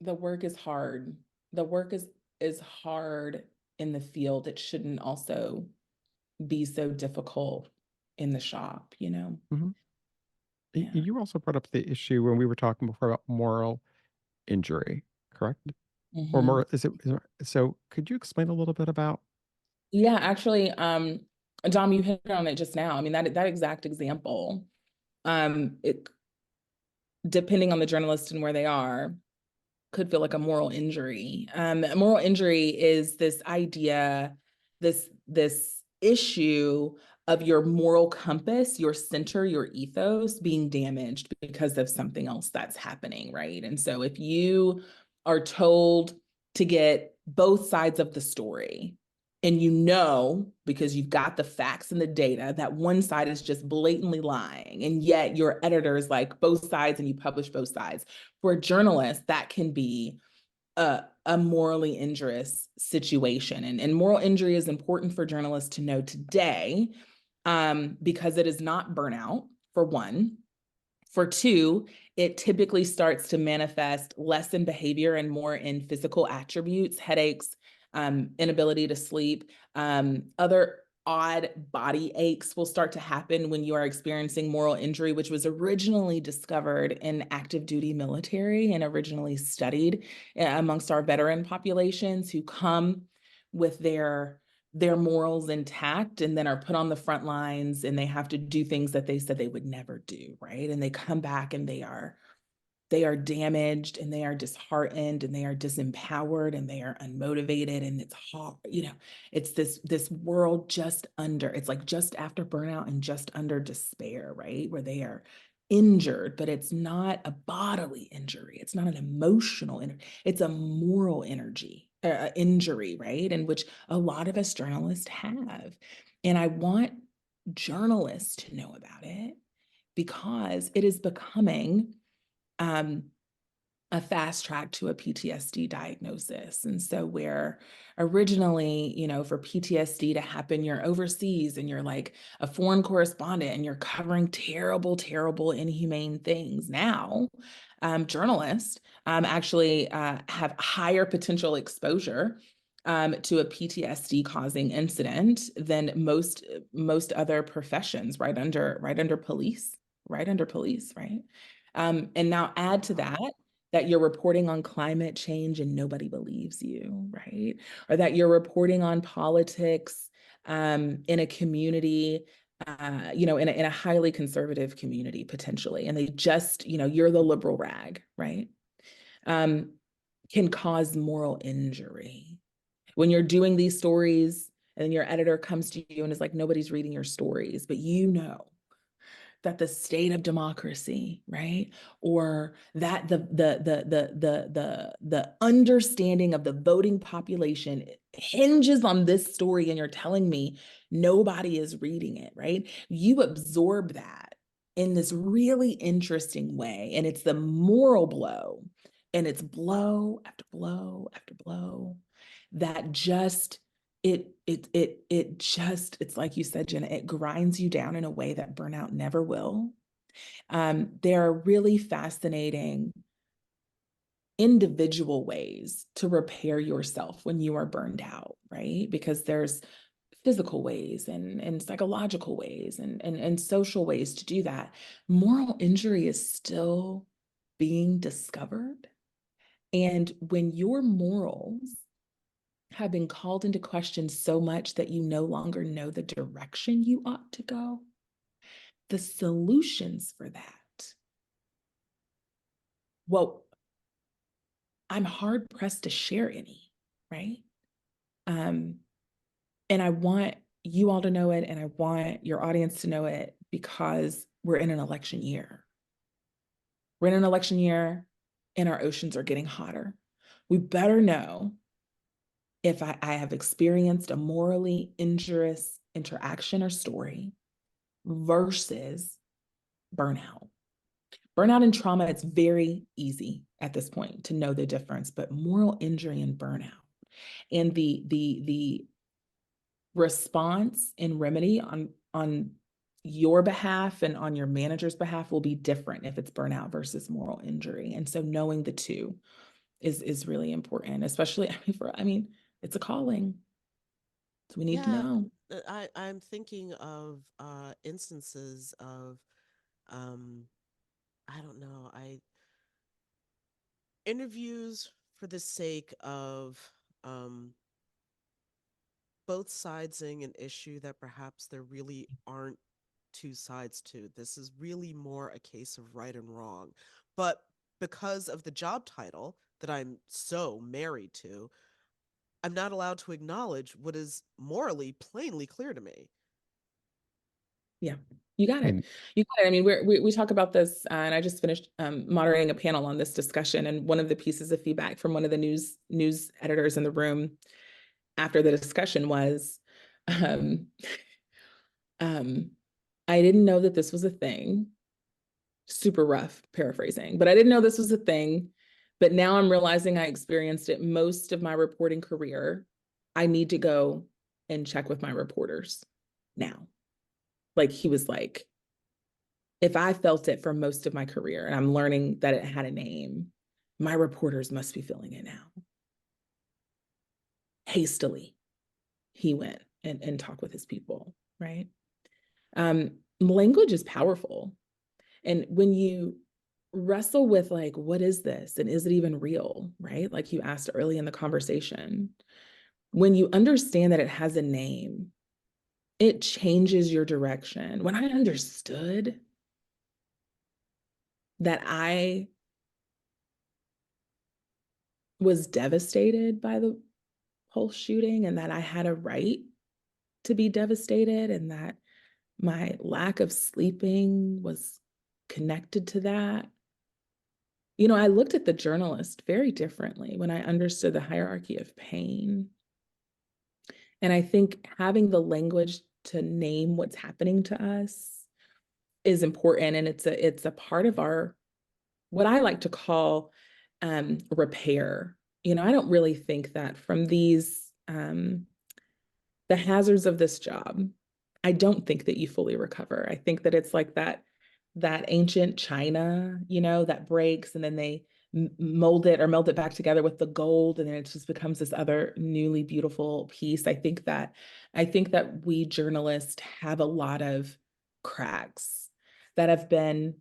the work is hard. The work is hard in the field. It shouldn't also be so difficult in the shop, Mm-hmm. Yeah. You also brought up the issue when we were talking before about moral injury, correct? Or Mm-hmm. more, so could you explain a little bit about? Yeah, actually, Dom, you hit on it just now. I mean, that exact example, it depending on the journalist and where they are, could feel like a moral injury. A moral injury is this idea, this issue of your moral compass, your center, your ethos being damaged because of something else that's happening, right? And so if you are told to get both sides of the story, and because you've got the facts and the data, that one side is just blatantly lying, and yet your editor is like both sides and you publish both sides. For a journalist, that can be a morally injurious situation. And moral injury is important for journalists to know today, because it is not burnout, for one. For two, it typically starts to manifest less in behavior and more in physical attributes, headaches, inability to sleep, other odd body aches will start to happen when you are experiencing moral injury, which was originally discovered in active duty military and originally studied amongst our veteran populations who come with their morals intact and then are put on the front lines, and they have to do things that they said they would never do, right? And they come back and they are damaged, and they are disheartened, and they are disempowered, and they are unmotivated, and it's hard, it's this world just under, it's like just after burnout and just under despair, right? Where they are injured, but it's not a bodily injury, it's not an emotional injury, it's a moral injury, right? And which a lot of us journalists have. And I want journalists to know about it, because it is becoming a fast track to a PTSD diagnosis. And so where originally, for PTSD to happen, you're overseas and you're like a foreign correspondent and you're covering terrible, terrible, inhumane things. Now, journalists actually have higher potential exposure to a PTSD causing incident than most other professions, right under police, right? And now add to that you're reporting on climate change and nobody believes you, right? Or that you're reporting on politics in a community, in a highly conservative community potentially, and they just, you're the liberal rag, right? Can cause moral injury. When you're doing these stories and your editor comes to you and is like, nobody's reading your stories, but you know that the state of democracy, right? Or that the understanding of the voting population hinges on this story, and you're telling me nobody is reading it, right? You absorb that in this really interesting way, and it's the moral blow, and it's blow after blow after blow that just it's like you said, Jenna, it grinds you down in a way that burnout never will. There are really fascinating individual ways to repair yourself when you are burned out, right? Because there's physical ways and psychological ways and social ways to do that. Moral injury is still being discovered. And when your morals have been called into question so much that you no longer know the direction you ought to go, the solutions for that, well, I'm hard pressed to share any, right? And I want you all to know it, and I want your audience to know it, because we're in an election year. We're in an election year, and our oceans are getting hotter. We better know if I have experienced a morally injurious interaction or story versus burnout. Burnout and trauma, it's very easy at this point to know the difference, but moral injury and burnout, and the response and remedy on your behalf and on your manager's behalf will be different if it's burnout versus moral injury. And so knowing the two is really important, especially it's a calling. So we need to Yeah, know. I'm thinking of instances of um I don't know, I interviews for the sake of um both sidesing an issue that perhaps there really aren't two sides to. This is really more a case of right and wrong. But because of the job title that I'm so married to, I'm not allowed to acknowledge what is morally plainly clear to me. Yeah, you got it. And You got it. I mean, we talk about this, and I just finished moderating a panel on this discussion. And one of the pieces of feedback from one of the news editors in the room after the discussion was, um, I didn't know that this was a thing. Super rough paraphrasing, but I didn't know this was a thing. But now I'm realizing I experienced it most of my reporting career. I need to go and check with my reporters now. Like, he was like, if I felt it for most of my career and I'm learning that it had a name, my reporters must be feeling it now. Hastily, he went and talked with his people, right? Language is powerful. And when you wrestle with, like, what is this? And is it even real, right? Like you asked early in the conversation, when you understand that it has a name, it changes your direction. When I understood that I was devastated by the whole shooting, and that I had a right to be devastated, and that my lack of sleeping was connected to that. You know, I looked at the journalist very differently when I understood the hierarchy of pain. And I think having the language to name what's happening to us is important. And it's a part of our, what I like to call repair. You know, I don't really think that from these, the hazards of this job, I don't think that you fully recover. I think that it's like that ancient china, you know, that breaks and then they mold it or melt it back together with the gold, and then it just becomes this other newly beautiful piece. I think that we journalists have a lot of cracks that have been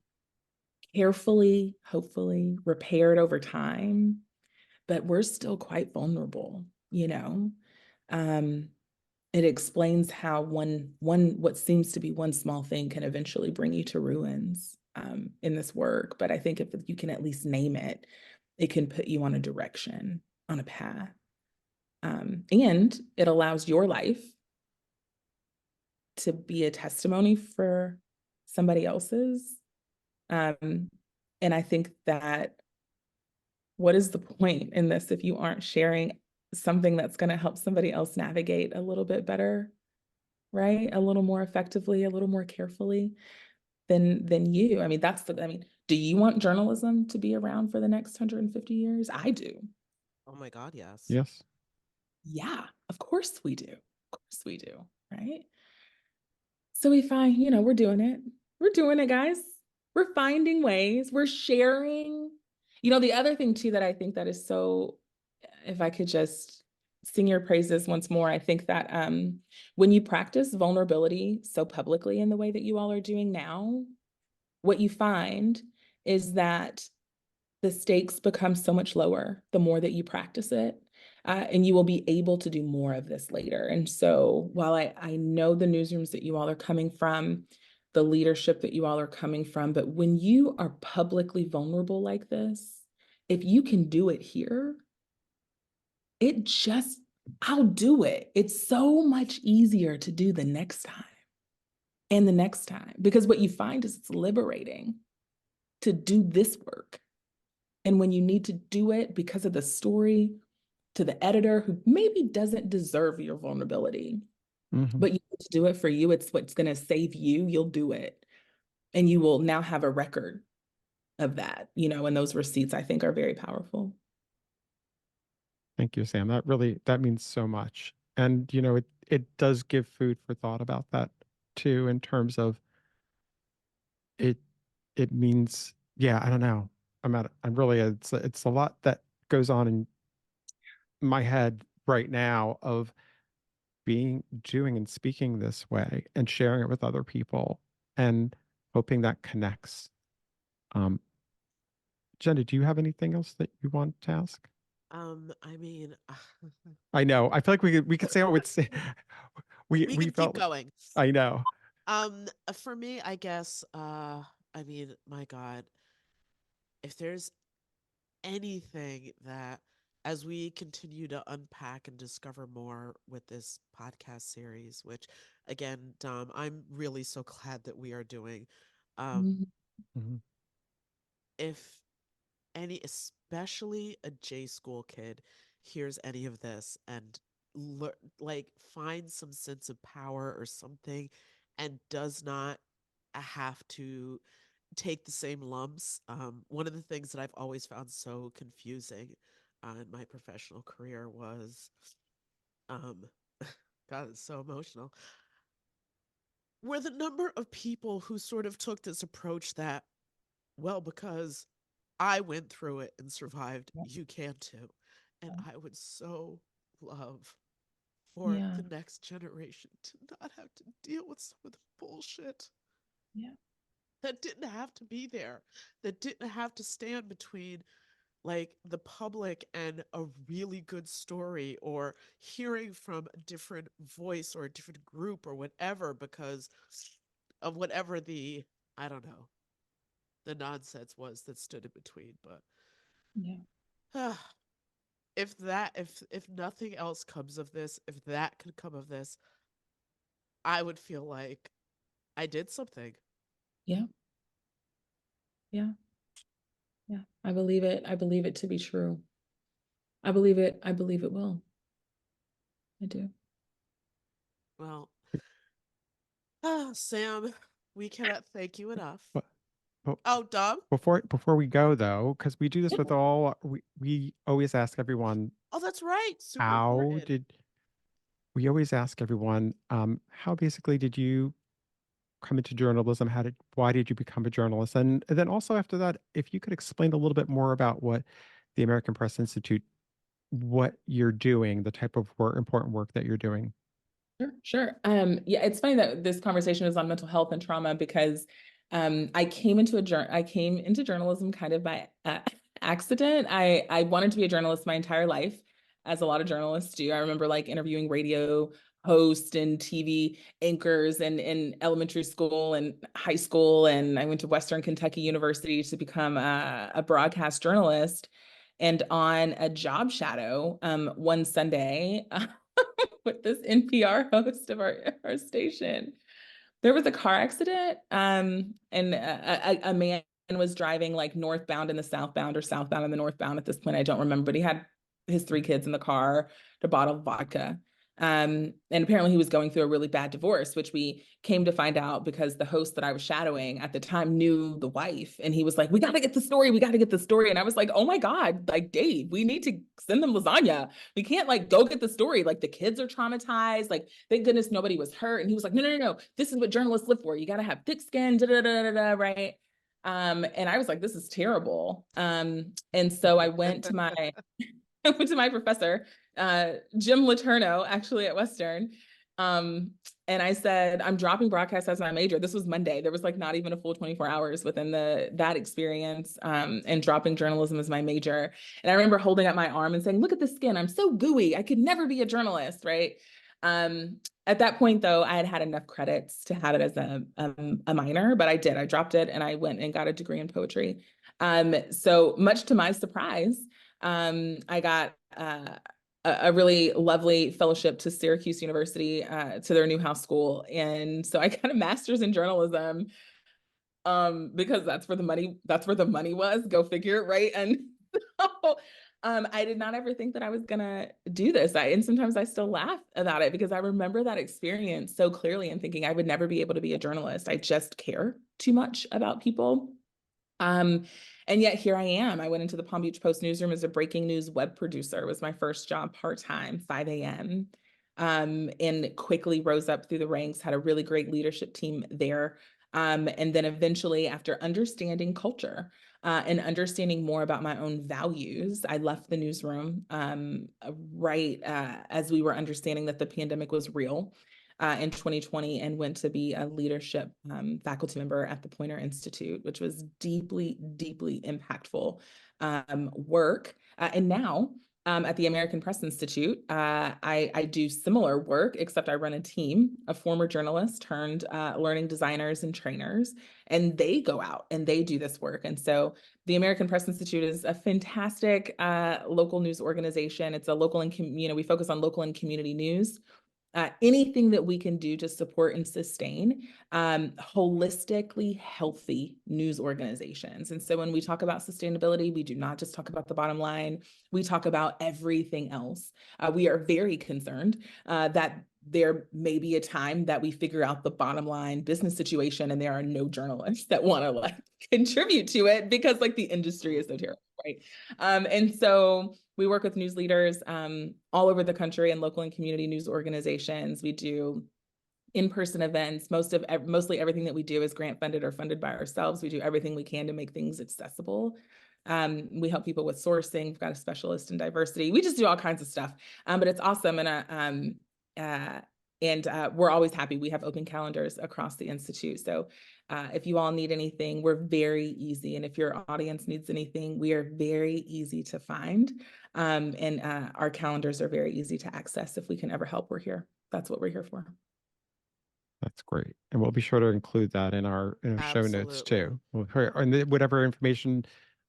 carefully, hopefully, repaired over time, but we're still quite vulnerable, you know. Um, it explains how one what seems to be one small thing can eventually bring you to ruins in this work. But I think if you can at least name it, it can put you on a direction, on a path. And it allows your life to be a testimony for somebody else's. And I think that what is the point in this if you aren't sharing something that's going to help somebody else navigate a little bit better, right? A little more effectively, a little more carefully than you. I mean, do you want journalism to be around for the next 150 years? I do. Oh my God, yes. Yes. Yeah, of course we do. Of course we do, right? So we find, we're doing it. We're doing it, guys. We're finding ways. We're sharing. The other thing too that I think that is so, if I could just sing your praises once more, I think that when you practice vulnerability so publicly in the way that you all are doing now, what you find is that the stakes become so much lower the more that you practice it. And you will be able to do more of this later. And so while I know the newsrooms that you all are coming from, the leadership that you all are coming from, but when you are publicly vulnerable like this, if you can do it here, I'll do it. It's so much easier to do the next time and the next time, because what you find is it's liberating to do this work. And when you need to do it because of the story, to the editor who maybe doesn't deserve your vulnerability, but you need to do it for you, it's what's going to save you, you'll do it. And you will now have a record of that, and those receipts I think are very powerful. Thank you, Sam. That means so much. And, it does give food for thought about that too, in terms of it means, yeah, I don't know. It's a lot that goes on in my head right now of doing and speaking this way and sharing it with other people and hoping that connects. Jenna, do you have anything else that you want to ask? I mean, I know. I feel like we could say what we'd say. we We can felt keep going. I know. For me, I guess, I mean, my God, if there's anything that, as we continue to unpack and discover more with this podcast series, which again, Dom, I'm really so glad that we are doing. Mhm. If any, especially a J school kid, hears any of this and like finds some sense of power or something, and does not have to take the same lumps. One of the things that I've always found so confusing in my professional career was, um, God, it's so emotional, were the number of people who sort of took this approach that, well, because I went through it and survived, you can too. And I would so love for Yeah. the next generation to not have to deal with some of the bullshit. Yeah. That didn't have to be there, that didn't have to stand between like the public and a really good story, or hearing from a different voice or a different group or whatever, because of whatever the, I don't know, the nonsense was that stood in between. But Yeah. if nothing else comes of this, if that could come of this, I would feel like I did something. Yeah. Yeah. Yeah. I believe it. I believe it to be true. I believe it. I believe it will. I do. Well, Sam, we cannot thank you enough. But, but Oh, Dom? before we go though, because we do this with all, we always ask everyone, Oh, that's right. Super how important. did we always ask everyone, how basically did you come into journalism? Why did you become a journalist? And then also after that, if you could explain a little bit more about what the American Press Institute, what you're doing, the type of important work that you're doing. Sure. Yeah, it's funny that this conversation is on mental health and trauma, because I came into journalism kind of by accident. I wanted to be a journalist my entire life, as a lot of journalists do. I remember like interviewing radio hosts and TV anchors in elementary school and high school, and I went to Western Kentucky University to become a broadcast journalist. And on a job shadow one Sunday with this NPR host of our station, there was a car accident, and a man was driving like northbound in the southbound or southbound in the northbound at this point. I don't remember, but he had his 3 kids in the car, a bottle of vodka. And apparently he was going through a really bad divorce, which we came to find out because the host that I was shadowing at the time knew the wife. And he was like, we got to get the story. We got to get the story. And I was like, oh my God, like Dave, we need to send them lasagna. We can't like go get the story. Like the kids are traumatized. Like, thank goodness nobody was hurt. And he was like, no. This is what journalists live for. You got to have thick skin, right? And I was like, this is terrible. And so I went to my I went to my professor, Jim Letourneau, actually at Western. And I said, I'm dropping broadcast as my major. This was Monday. There was like not even a full 24 hours within that experience, and dropping journalism as my major. And I remember holding up my arm and saying, look at the skin. I'm so gooey. I could never be a journalist, right? At that point, though, I had enough credits to have it as a minor, but I did. I dropped it and I went and got a degree in poetry. So much to my surprise, I got a really lovely fellowship to Syracuse University, to their Newhouse School. And so I got a master's in journalism, because that's where the money was, go figure, right? And so I did not ever think that I was gonna do this. And sometimes I still laugh about it because I remember that experience so clearly and thinking I would never be able to be a journalist. I just care too much about people. And yet here I am. I went into the Palm Beach Post newsroom as a breaking news web producer. It was my first job part-time, 5 a.m. And quickly rose up through the ranks, had a really great leadership team there. And then eventually, after understanding culture and understanding more about my own values, I left the newsroom right as we were understanding that the pandemic was real. In 2020, and went to be a leadership faculty member at the Poynter Institute, which was deeply, deeply impactful work. And now at the American Press Institute, I do similar work, except I run a team of former journalists turned learning designers and trainers, and they go out and they do this work. And so the American Press Institute is a fantastic local news organization. It's a local and, we focus on local and community news. Anything that we can do to support and sustain holistically healthy news organizations. And so when we talk about sustainability, we do not just talk about the bottom line, we talk about everything else. We are very concerned that there may be a time that we figure out the bottom line business situation and there are no journalists that want to like contribute to it because like the industry is so terrible, right? And so we work with news leaders all over the country and local and community news organizations. We do in-person events. Mostly everything that we do is grant funded or funded by ourselves. We do everything we can to make things accessible. We help people with sourcing. We've got a specialist in diversity. We just do all kinds of stuff, but it's awesome. And we're always happy. We have open calendars across the Institute. So if you all need anything, we're very easy. And if your audience needs anything, we are very easy to find. And our calendars are very easy to access. If we can ever help, we're here. That's what we're here for. That's great. And we'll be sure to include that in our show notes too. And whatever information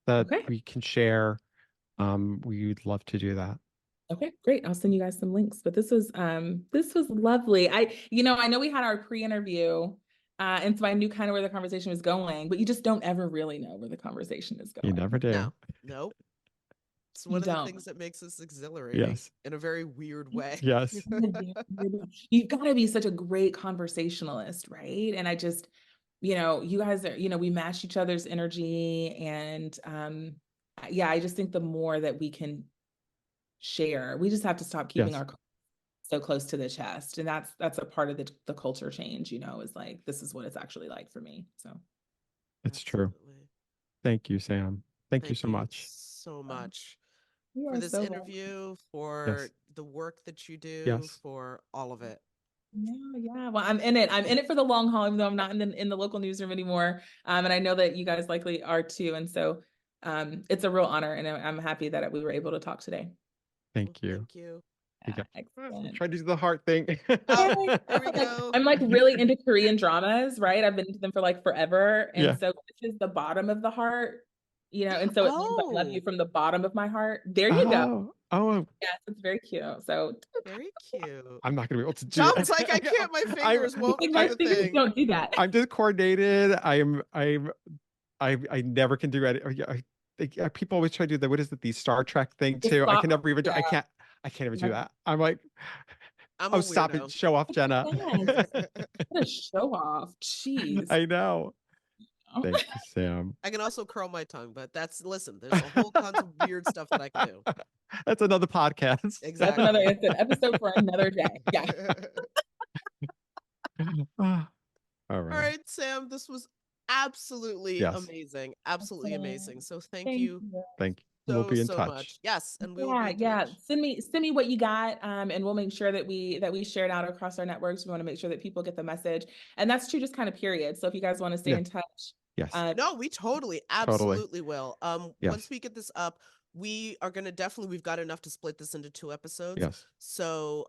that we can share, we'd love to do that. Okay, great. I'll send you guys some links. But this was lovely. I know we had our pre-interview, and so I knew kind of where the conversation was going, but you just don't ever really know where the conversation is going. You never do. No. Nope. It's one of the things that makes us exhilarating in a very weird way. Yes. You've got to be such a great conversationalist, right? And I just, you guys are, we match each other's energy. And I just think the more that we can share, we just have to stop keeping our so close to the chest. And that's a part of the culture change, is like, this is what it's actually like for me. So it's true. Thank you, Sam. Thank you so much. So much for this interview, for the work that you do, for all of it. Yeah. Well, I'm in it for the long haul, even though I'm not in the local newsroom anymore. And I know that you guys likely are too. And so it's a real honor, and I'm happy that we were able to talk today. Thank you. Thank you. Try to do the heart thing. Oh, there we go. I'm like really into Korean dramas, right? I've been into them for like forever. And so this is the bottom of the heart. and so it means I love you Oh, from the bottom of my heart. There you go. Oh, Yes, it's very cute. So very cute. I'm not gonna be able to do John's that. like, I can't, my fingers won't do my the fingers thing. don't do that. I'm discoordinated. I never can do it. People always try to do the, what is it, the Star Trek thing The too. I can soft, never even do, yeah. I can't even do Yeah. that. I'm like, I'm a oh, stop it. weirdo. Show off, Jenna. Yes. What a show off. Jeez. I know. Thank you, Sam. I can also curl my tongue, but listen, there's a whole tons of weird stuff that I can do. That's another podcast. Exactly. It's an episode for another day. Yeah. All All right. right, Sam, this was absolutely Yes. amazing. Absolutely amazing. So thank Thank you you. Thank you. We'll so, be in so touch. much. Yes, and we will be in Yeah. touch. Send me what you got. And we'll make sure that we share it out across our networks. We want to make sure that people get the message. And that's true, just kind of period. So if you guys want to stay Yeah. in touch. Yes. No, we totally, absolutely will. Yes. Once we get this up, we are gonna we've got enough to split this into 2 episodes. Yes. So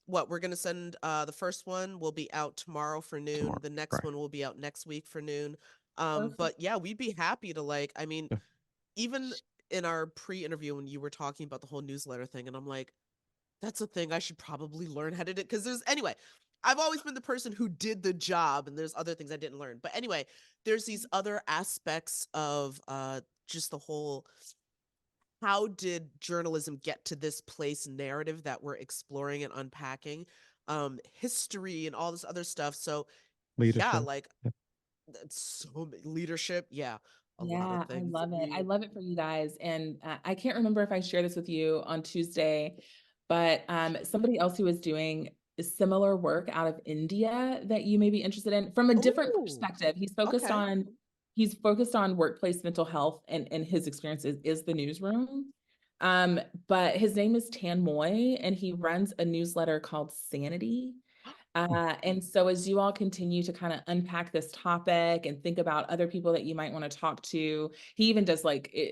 we're gonna send the first one will be out tomorrow for noon. The next Right. one will be out next week for noon. Perfect. But yeah, we'd be happy to Yeah. even in our pre-interview when you were talking about the whole newsletter thing, and I'm like, that's a thing I should probably learn how to do, because I've always been the person who did the job, and there's other things I didn't learn. But anyway, there's these other aspects of just the whole, how did journalism get to this place narrative that we're exploring and unpacking, history and all this other stuff. So Leadership. yeah, like that's leadership. Yeah. A lot of I things love it. I love it for you guys. And I can't remember if I shared this with you on Tuesday, but somebody else who is doing similar work out of India that you may be interested in from a different Ooh, perspective. okay. He's focused on workplace mental health, and his experience is the Newsroom. But his name is Tan Moy, and he runs a newsletter called Sanity. And so as you all continue to kind of unpack this topic and think about other people that you might want to talk to, he even does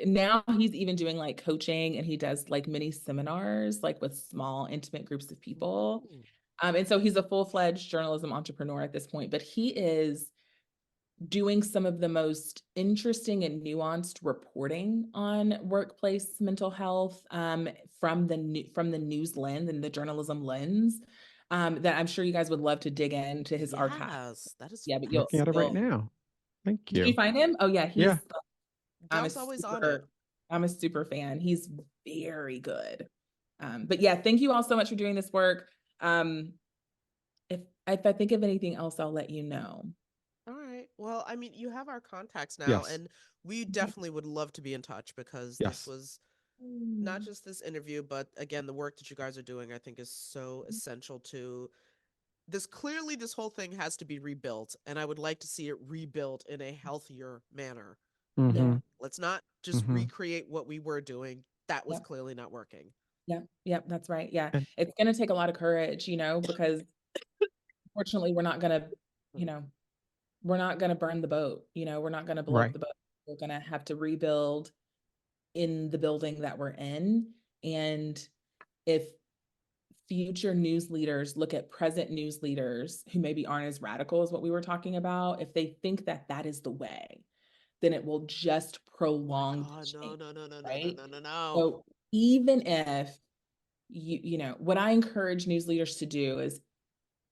now he's even doing like coaching, and he does like mini seminars, like with small intimate groups of people. Ooh. And so he's a full-fledged journalism entrepreneur at this point, but he is doing some of the most interesting and nuanced reporting on workplace mental health, from the news lens and the journalism lens, that I'm sure you guys would love to dig into his archive. Yes, that is Yeah, but I'm looking at it right fascinating. now. Thank Did you you. find him? Oh yeah, Yeah. I'm a John's always on it. I'm a super fan. He's very good. But yeah, thank you all so much for doing this work. If I think of anything else, I'll let you know. All right. Well, I mean, you have our contacts now, Yes. and we definitely would love to be in touch, because this Yes. was not just this interview, but again, the work that you guys are doing, I think, is so essential to this. Clearly, this whole thing has to be rebuilt, and I would like to see it rebuilt in a healthier manner. Mm-hmm. Let's not just Mm-hmm. recreate what we were doing. That was Yep. clearly not working. Yep, that's right. Yeah, And it's going to take a lot of courage, because unfortunately, we're not going to burn the boat. We're not going to blow up right. the boat. We're going to have to rebuild in the building that we're in. And if future news leaders look at present news leaders who maybe aren't as radical as what we were talking about, if they think that that is the way, then it will just prolong God, the no, change, no, no, no, no, no, right? no, no, no. So even if what I encourage news leaders to do is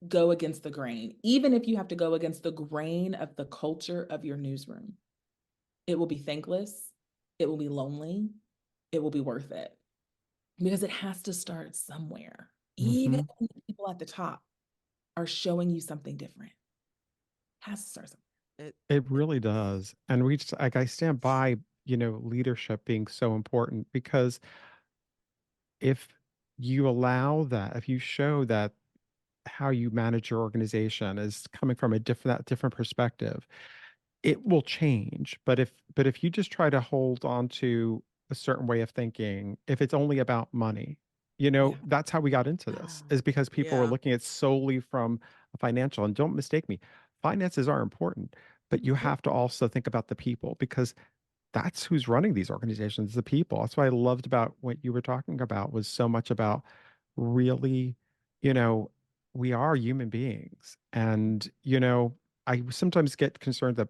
go against the grain, even if you have to go against the grain of the culture of your newsroom. It will be thankless. It will be lonely. It will be worth it, because it has to start somewhere. Even when the people at the top are showing you something different, it has to start somewhere. It really does. And we just, like, I stand by, leadership being so important, because if you allow that, if you show that how you manage your organization is coming from that different perspective, it will change. But if you just try to hold on to a certain way of thinking, if it's only about money, Yeah. that's how we got into this, is because people were Yeah. looking at solely from a financial. And don't mistake me, finances are important, but you have to also think about the people, because that's who's running these organizations, the people. That's what I loved about what you were talking about, was so much about really, you know, we are human beings. And, I sometimes get concerned that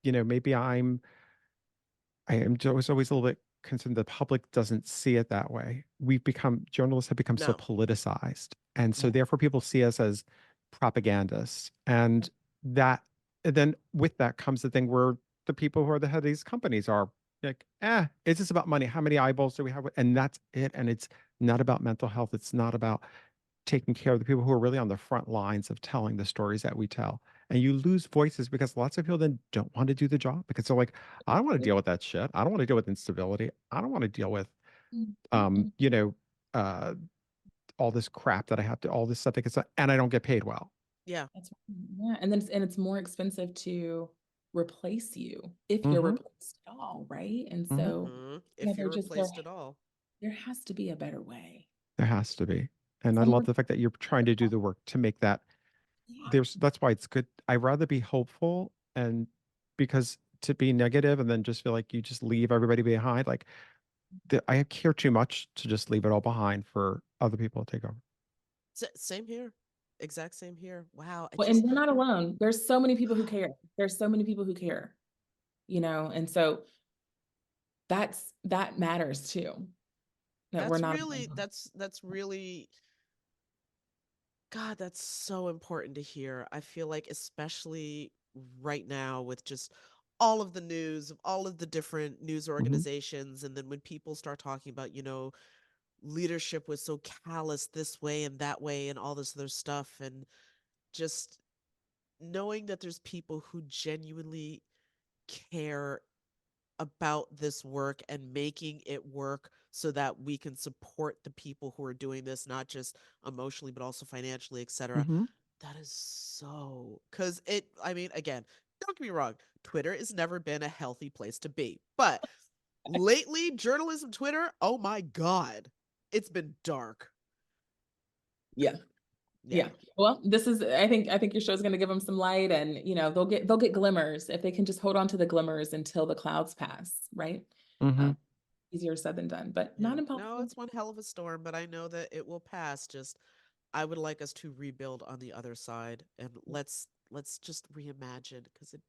maybe I'm I am always a little bit concerned the public doesn't see it that way. Journalists have become so No. politicized. And so Yeah. therefore people see us as propagandists. And and then with that comes the thing where the people who are the head of these companies are like, it's just about money. How many eyeballs do we have? And that's it. And it's not about mental health. It's not about taking care of the people who are really on the front lines of telling the stories that we tell. And you lose voices because lots of people then don't want to do the job because they're like, I don't want to deal with that shit. I don't want to deal with instability. I don't want to deal with, Mhm. you know, uh, all this crap that I have to, all this stuff that gets, and I don't get paid well. Yeah. That's right. Yeah, and then it's more expensive to replace you if you're Mm-hmm. replaced at all, right? And Mm-hmm. so, If you're they're just there. replaced at all. There has to be a better way. There has to be. And I Some love more. the fact that you're trying to do the work to make that Yeah. that's why it's good. I'd rather be hopeful and because to be negative and then just feel like you just leave everybody behind, like I care too much to just leave it all behind for other people to take over. Same here. Exact same here. Wow. Well, and we're not alone. There's so many people who care. There's so many people who care, and so that matters too. That we're That's not really, alone. that's really, God, that's so important to hear. I feel like, especially right now, with just all of the news of all of the different news Mm-hmm. organizations. And then when people start talking about, leadership was so callous this way and that way and all this other stuff. And just knowing that there's people who genuinely care about this work and making it work so that we can support the people who are doing this, not just emotionally but also financially, etc. Mm-hmm. That is so, because I mean, again, don't get me wrong, Twitter has never been a healthy place to be, but lately journalism Twitter, oh my god, it's been dark. Yeah. Yeah. Well, I think your show is going to give them some light, and they'll get glimmers if they can just hold on to the glimmers until the clouds pass, right? Mm-hmm. Easier said than done, but Yeah. not No, impossible. it's one hell of a storm, but I know that it will pass. Just I would like us to rebuild on the other side, and let's just reimagine, because it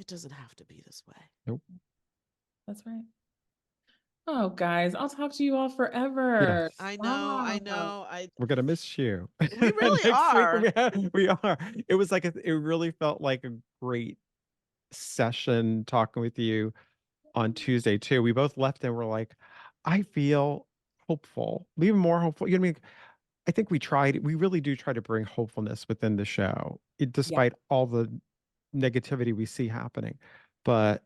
doesn't have to be this way. Nope. That's right. Oh, guys, I'll talk to you all Yes. forever. I know, I Wow. know. We're gonna miss you. We really Next week are. we are. It was like it really felt like a great session talking with you on Tuesday too. We both left and we're like, I feel hopeful, even more hopeful. You know what I mean? I think we really do try to bring hopefulness within the show, Yeah, despite all the negativity we see happening. But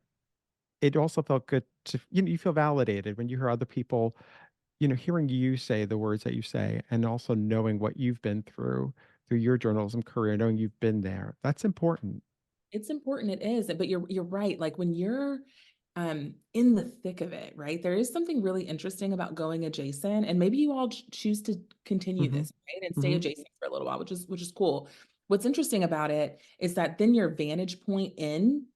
it also felt good to, you feel validated when you hear other people, hearing you say the words that you say, and also knowing what you've been through your journalism career, knowing you've been there. That's important. it's important. It is, but you're right. Like when you're in the thick of it, right? There is something really interesting about going adjacent, and maybe you all choose to continue Mm-hmm. this, right? And stay Mm-hmm. adjacent for a little while, which is cool. What's interesting about it is that then your vantage point in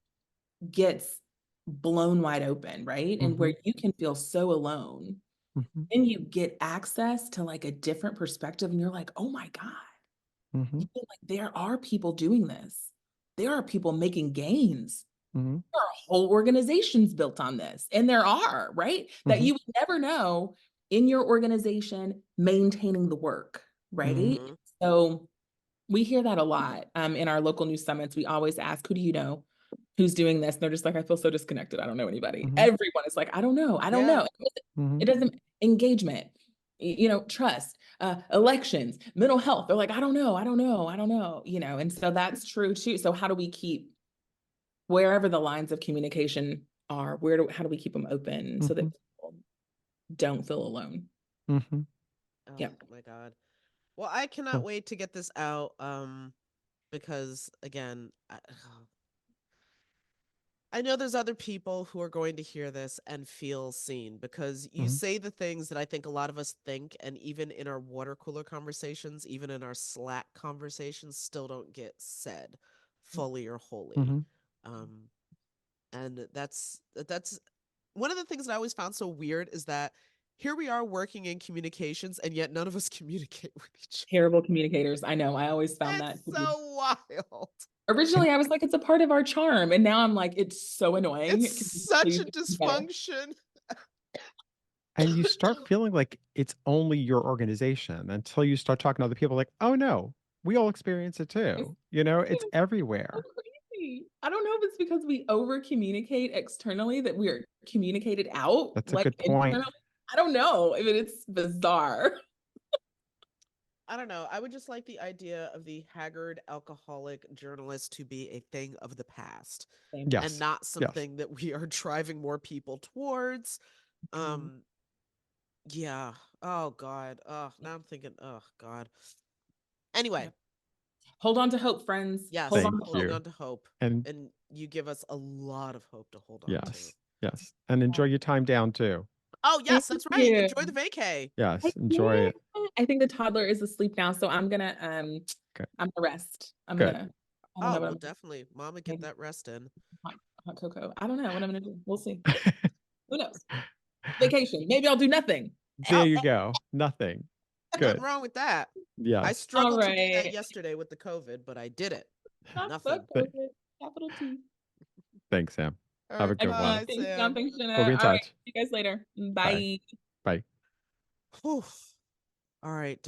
gets blown wide open, right? And Mm-hmm. where you can feel so alone, Mm-hmm. then you get access to like a different perspective, and you're like, oh my God, Mm-hmm. you feel like there are people doing this. There are people making gains. Mm-hmm. There are whole organizations built on this. And there are, right? That Mm-hmm. you would never know in your organization maintaining the work, Mm-hmm. right? So we hear that a lot in our local news summits. We always ask, who do you know who's doing this? And they're just like, I feel so disconnected. I don't know anybody. Mm-hmm. Everyone is like, I don't know. I don't Yeah. know. Mm-hmm. It doesn't engagement, trust, elections, mental health. They're like, I don't know. I don't know. I don't know. And so that's true too. So how do we keep wherever the lines of communication are, how do we keep them open so that Mm-hmm. people don't feel alone? Mm-hmm. Oh Yeah. my god. Well, I cannot wait to get this out, because again, I know there's other people who are going to hear this and feel seen, because you Mm-hmm. say the things that I think a lot of us think, and even in our water cooler conversations, even in our Slack conversations, still don't get said fully or wholly. Mm-hmm. Um, and that's one of the things that I always found so weird, is that here we are working in communications, and yet none of us communicate with each Terrible communicators. I know. I always found other. that It's to be so wild. Originally, I was like, it's a part of our charm. And now I'm like, it's so annoying. It's Can you such please a make it better? dysfunction. And you start feeling like it's only your organization until you start talking to other people like, oh no, we all experience it It's too. You know, it's so everywhere. crazy. I don't know if it's because we over communicate externally that we are communicated out That's a like good point. internally. I don't know. I mean, it's bizarre. I don't know. I would just like the idea of the haggard alcoholic journalist to be a thing of the past Same. and Yes. not Yes. something that we are driving more people towards. Um yeah. Oh god. Oh, now I'm thinking, oh god. Anyway, Yep. Hold on to hope, friends. Hold yes, on Thank to holding hope. you. on to hope. And And you give us a lot of hope to hold on to. yes. Yes. And enjoy your time down too. Oh, Thank yes, that's right. you. Enjoy the vacay. Yes. Enjoy it. I think the toddler is asleep now, so Okay. I'm gonna rest. Good. I don't Oh, know what well, I'm definitely. Mama, get maybe that rest in. hot cocoa. I don't know what I'm gonna do. We'll see. Who knows? Vacation. Maybe I'll do nothing. There you go. Nothing. Nothing Good. wrong with that. I Yes. All struggled to do that right. yesterday with the COVID, but I did it. Not the Nothing. COVID. Capital T. Thanks, Sam. All Have a right, good one. bye, Thanks, John. Sam. Thanks, We'll be Jenna. in All right. touch. See you guys later. Bye. Bye. Bye. Whew. All right,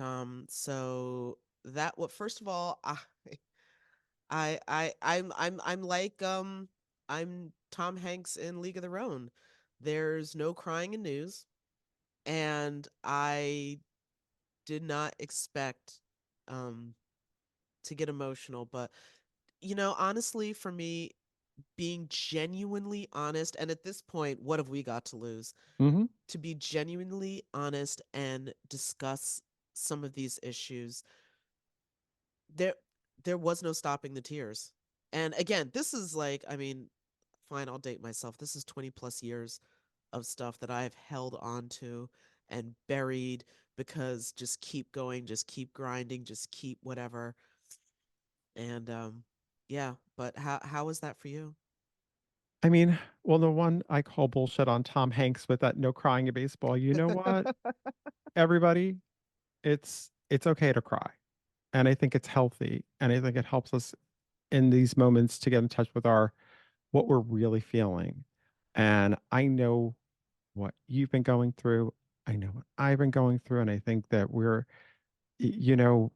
so that what first of all, I'm like I'm Tom Hanks in League of Their Own. There's no crying in news, and I did not expect um to get emotional, but honestly, for me, being genuinely honest, and at this point, what have we got to lose? Mm-hmm. To be genuinely honest and discuss some of these issues, there there was no stopping the tears. And again, this is like, I mean, fine, I'll date myself. This is 20 plus years of stuff that I've held on to and buried because just keep going, just keep grinding, just keep whatever. And yeah, but how is that for you? I mean, well, the one I call bullshit on Tom Hanks with that no crying in baseball. You know what? Everybody, it's okay to cry. And I think it's healthy. And I think it helps us in these moments to get in touch with our what we're really feeling. And I know what you've been going through. I know what I've been going through. And I think that you know,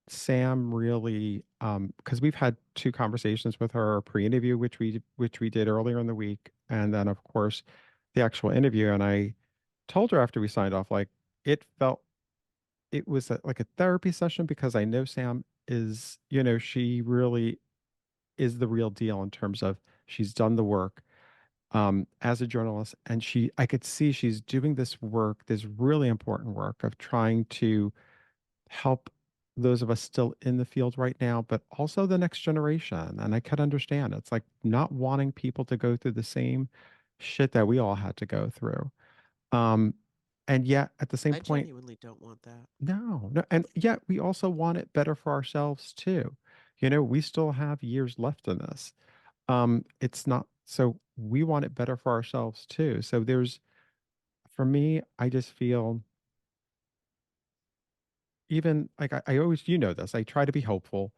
Sam really, because we've had two conversations with her, a pre-interview, which we did earlier in the week, and then of course the actual interview. And I told her after we signed off, like it was like a therapy session because I know Sam is, she really is the real deal in terms of she's done the work as a journalist, and I could see she's doing this work, this really important work of trying to help those of us still in the field right now, but also the next generation. And I could understand it's like not wanting people to go through the same shit that we all had to go through. Um, and yet at the same I point, genuinely don't want that. no, no, and yet we also want it better for ourselves too. We still have years left in this. It's not so we want it better for ourselves too. So for me, I just feel even like I always, this, I try to be hopeful.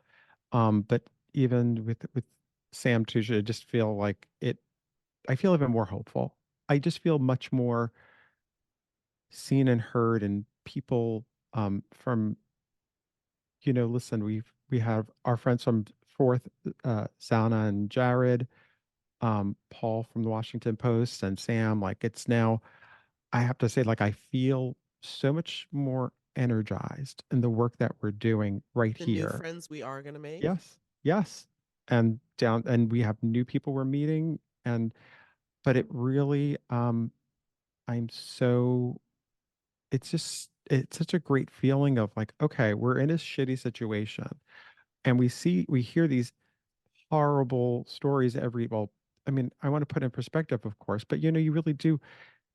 But even with Sam too, I just feel like I feel even more hopeful. I just feel much more seen and heard, and people from, listen, we have our friends from Fourth, Sana and Jared, Paul from the Washington Post, and Sam. Like it's now, I have to say, like I feel so much more energized in the work that we're doing right The new here. friends we are going to make. Yes, yes. And we have new people we're meeting, but it really, I'm so, it's such a great feeling of like, okay, we're in a shitty situation, and we hear these horrible stories well, I mean, I want to put in perspective, of course, but you really do,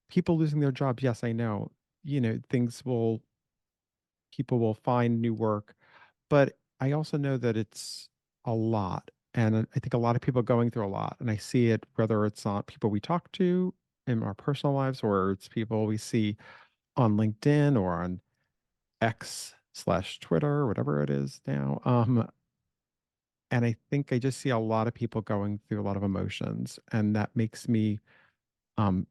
people losing their jobs. Yes, I know, people will find new work, but I also know that it's a lot. And I think a lot of people are going through a lot. And I see it whether it's on people we talk to in our personal lives or it's people we see on LinkedIn or on X/Twitter, whatever it is now. And I think I just see a lot of people going through a lot of emotions, and that makes me, um,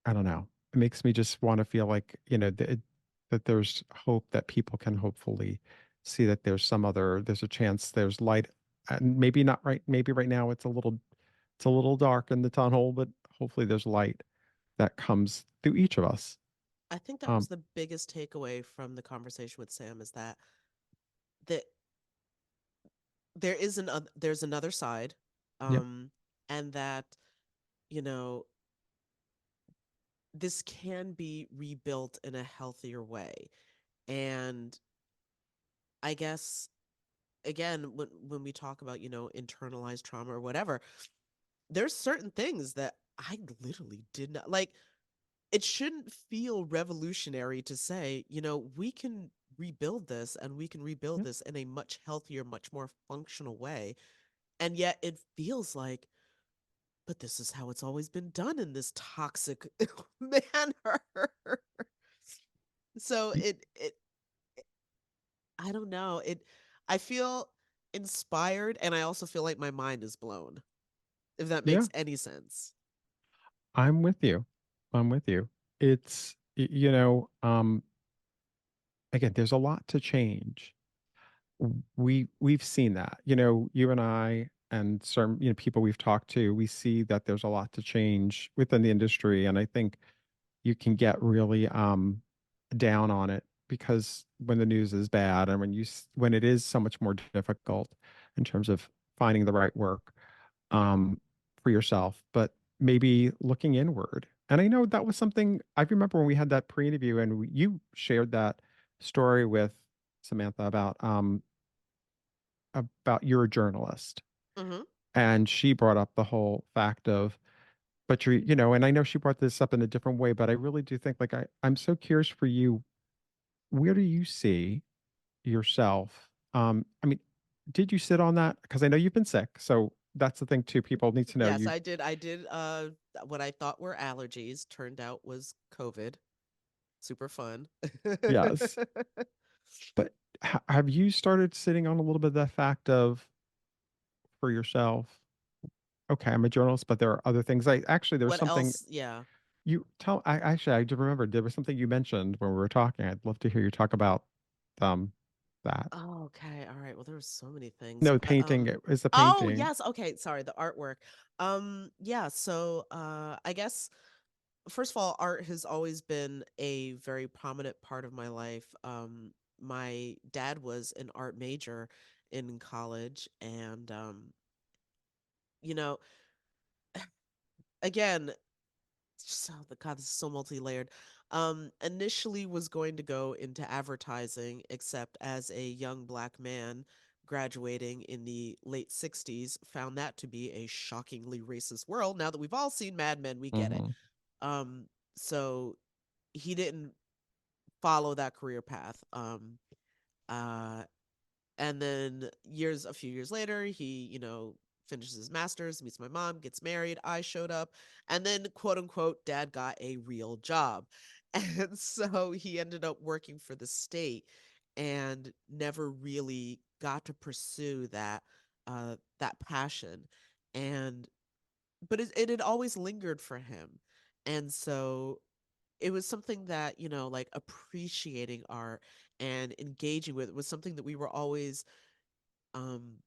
I don't know, it makes me just want to feel like, that there's hope, that people can hopefully see that there's a chance, there's light, and maybe not right, maybe right now it's a little dark in the tunnel, but hopefully there's light that comes through each of us. I think that was Um, the biggest takeaway from the conversation with Sam is that there's another side, yep, um, and that you know this can be rebuilt in a healthier way. And I guess again, when we talk about internalized trauma or whatever, there's certain things that I literally did not like. It shouldn't feel revolutionary to say, we can rebuild this and we can rebuild yep, this in a much healthier, much more functional way. And yet it feels like, but this is how it's always been done in this toxic manner. So y- I don't know. I feel inspired and I also feel like my mind is blown, if that yeah. makes any sense. I'm with you. I'm with you. It's you know, again, there's a lot to change. We've seen that. You and I and some, people we've talked to, we see that there's a lot to change within the industry, and I think you can get really down on it because when the news is bad and when it is so much more difficult in terms of finding the right work um, for yourself, but maybe looking inward. And I know that was something I remember when we had that pre-interview and you shared that story with Samantha about you're a journalist, Hmm. and she brought up the whole fact of, but and I know she brought this up in a different way, but I really do think like I'm so curious for you, where do you see yourself? I mean, did you sit on that? Because I know you've been sick, so that's the thing too. People need to know Yes, you. I did what I thought were allergies turned out was COVID. Super fun. Yes, but have you started sitting on a little bit of that fact of for yourself? Okay, I'm a journalist, but there are other things. I actually there was What something else? Yeah. you tell. I do remember there was something you mentioned when we were talking. I'd love to hear you talk about um that. Oh, okay. All right. Well, there were so many things, No, but painting. It was the oh, painting. yes. Okay, sorry, the artwork. Yeah, so I guess first of all, art has always been a very prominent part of my life. My dad was an art major in college and you know, again, just oh the God, this is so multi-layered. Initially was going to go into advertising, except as a young black man graduating in the late 60s, found that to be a shockingly racist world. Now that we've all seen Mad Men, we get it. Hmm. Um, so he didn't follow that career path. Uh, and then a few years later, he, finishes his master's, meets my mom, gets married. I showed up, and then, quote unquote, dad got a real job. And so he ended up working for the state and never really got to pursue that passion. And but it had always lingered for him. And so it was something that, like appreciating art and engaging with it was something that we were always um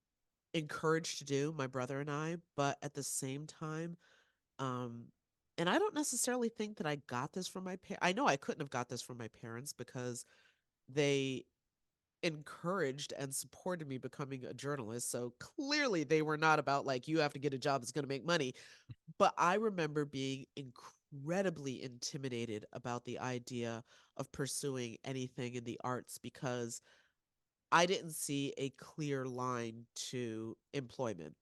encouraged to do, my brother and I, but at the same time, um, and I don't necessarily think that I got this from my parents. I know I couldn't have got this from my parents because they encouraged and supported me becoming a journalist. So clearly they were not about like, you have to get a job that's going to make money. But I remember being incredibly intimidated about the idea of pursuing anything in the arts because I didn't see a clear line to employment,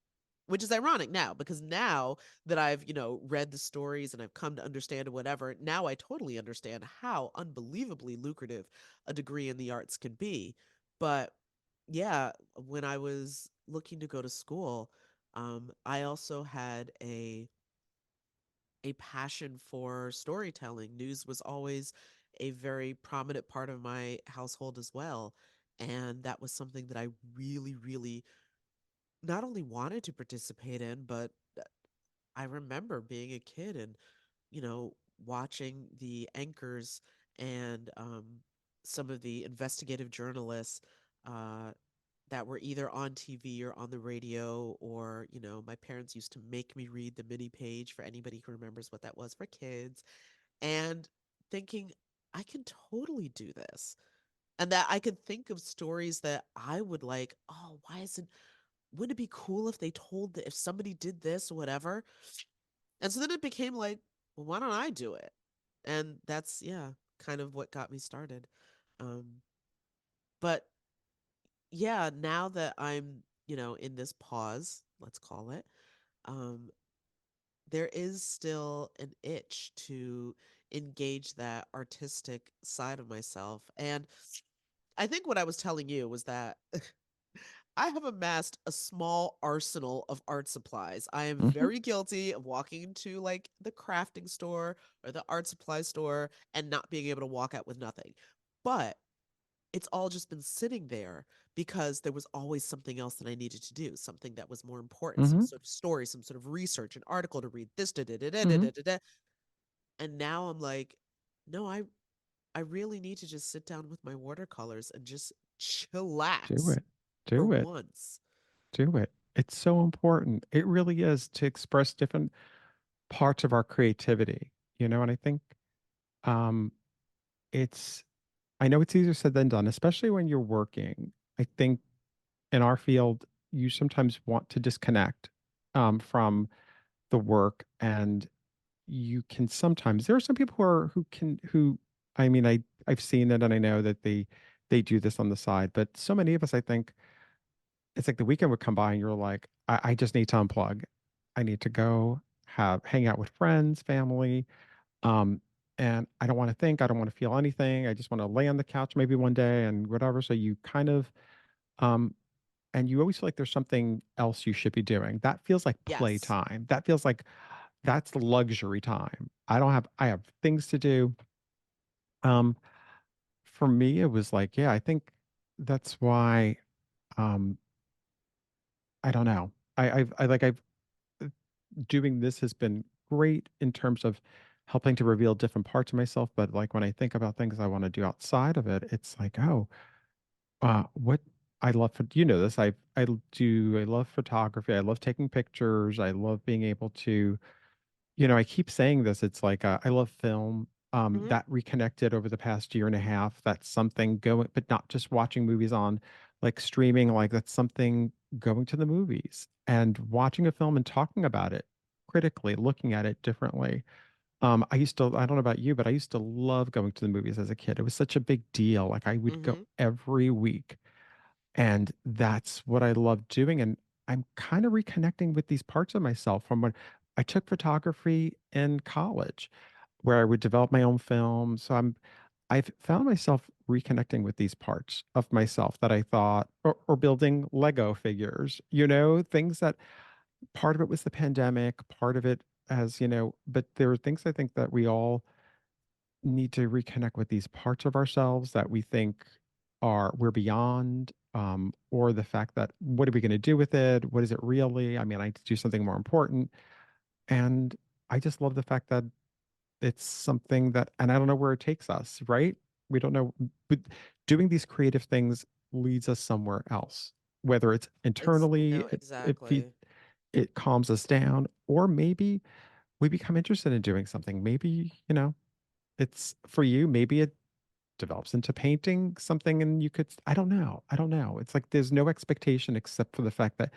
which is ironic now because now that I've, read the stories and I've come to understand whatever, now I totally understand how unbelievably lucrative a degree in the arts can be. But yeah, when I was looking to go to school, I also had a passion for storytelling. News was always a very prominent part of my household as well. And that was something that I really, really not only wanted to participate in, but I remember being a kid and, you know, watching the anchors and some of the investigative journalists uh, that were either on TV or on the radio, or, you know, my parents used to make me read the mini page for anybody who remembers what that was for kids, and thinking, I can totally do this. And that I could think of stories that I would like, oh, why isn't, wouldn't it be cool if they told that if somebody did this or whatever? And so then it became like, well, why don't I do it? And that's, yeah, kind of what got me started. Um, but yeah, now that I'm, you know, in this pause, let's call it, um, there is still an itch to engage that artistic side of myself. And I think what I was telling you was that I have amassed a small arsenal of art supplies. I am Hmm. very guilty of walking into like the crafting store or the art supply store and not being able to walk out with nothing. But it's all just been sitting there because there was always something else that I needed to do, something that was more important, some Hmm. sort of story, some sort of research, an article to read, this, da, da, da, da, da, Hmm. da, da, da. And now I'm like, no, I really need to just sit down with my watercolors and just Do chillax it. for Do it. once. Do it. It's so important. It really is, to express different parts of our creativity, and I think um it's I know it's easier said than done, especially when you're working. I think in our field, you sometimes want to disconnect from the work, and you can sometimes. There are some people who I mean, I've seen it, and I know that they do this on the side, but so many of us, I think, it's like the weekend would come by and you're like, I just need to unplug. I need to go hang out with friends, family. Um, and I don't want to think, I don't want to feel anything. I just want to lay on the couch maybe one day and whatever. So you kind of, um, and you always feel like there's something else you should be doing. That feels like Yes. playtime. That feels like that's luxury time. I have things to do. Um, for me, it was like, yeah, I think that's why, um, I don't know. I've doing this has been great in terms of helping to reveal different parts of myself. But like when I think about things I want to do outside of it, it's like, oh, what I love for this. I love photography. I love taking pictures. I love being able to, I keep saying this. It's like I love film. Hmm. That reconnected over the past year and a half. That's something going, but not just watching movies on like streaming. Like that's something going to the movies and watching a film and talking about it critically, looking at it differently. I don't know about you, but I used to love going to the movies as a kid. It was such a big deal. Like I would go Hmm. every week, and that's what I love doing. And I'm kind of reconnecting with these parts of myself from when I took photography in college, where I would develop my own film. I've found myself reconnecting with these parts of myself that I thought, or building Lego figures, things that part of it was the pandemic, part of it but there are things I think that we all need to reconnect with these parts of ourselves that we think we're beyond, or the fact that what are we going to do with it? What is it really? I mean, I need to do something more important. And I just love the fact that it's something that, and I don't know where it takes us, right? We don't know, but doing these creative things leads us somewhere else, whether it's internally, No, it exactly. it calms us down, or maybe we become interested in doing something. Maybe, it's for you, maybe it develops into painting something, and you could, I don't know. I don't know. It's like there's no expectation except for the fact that,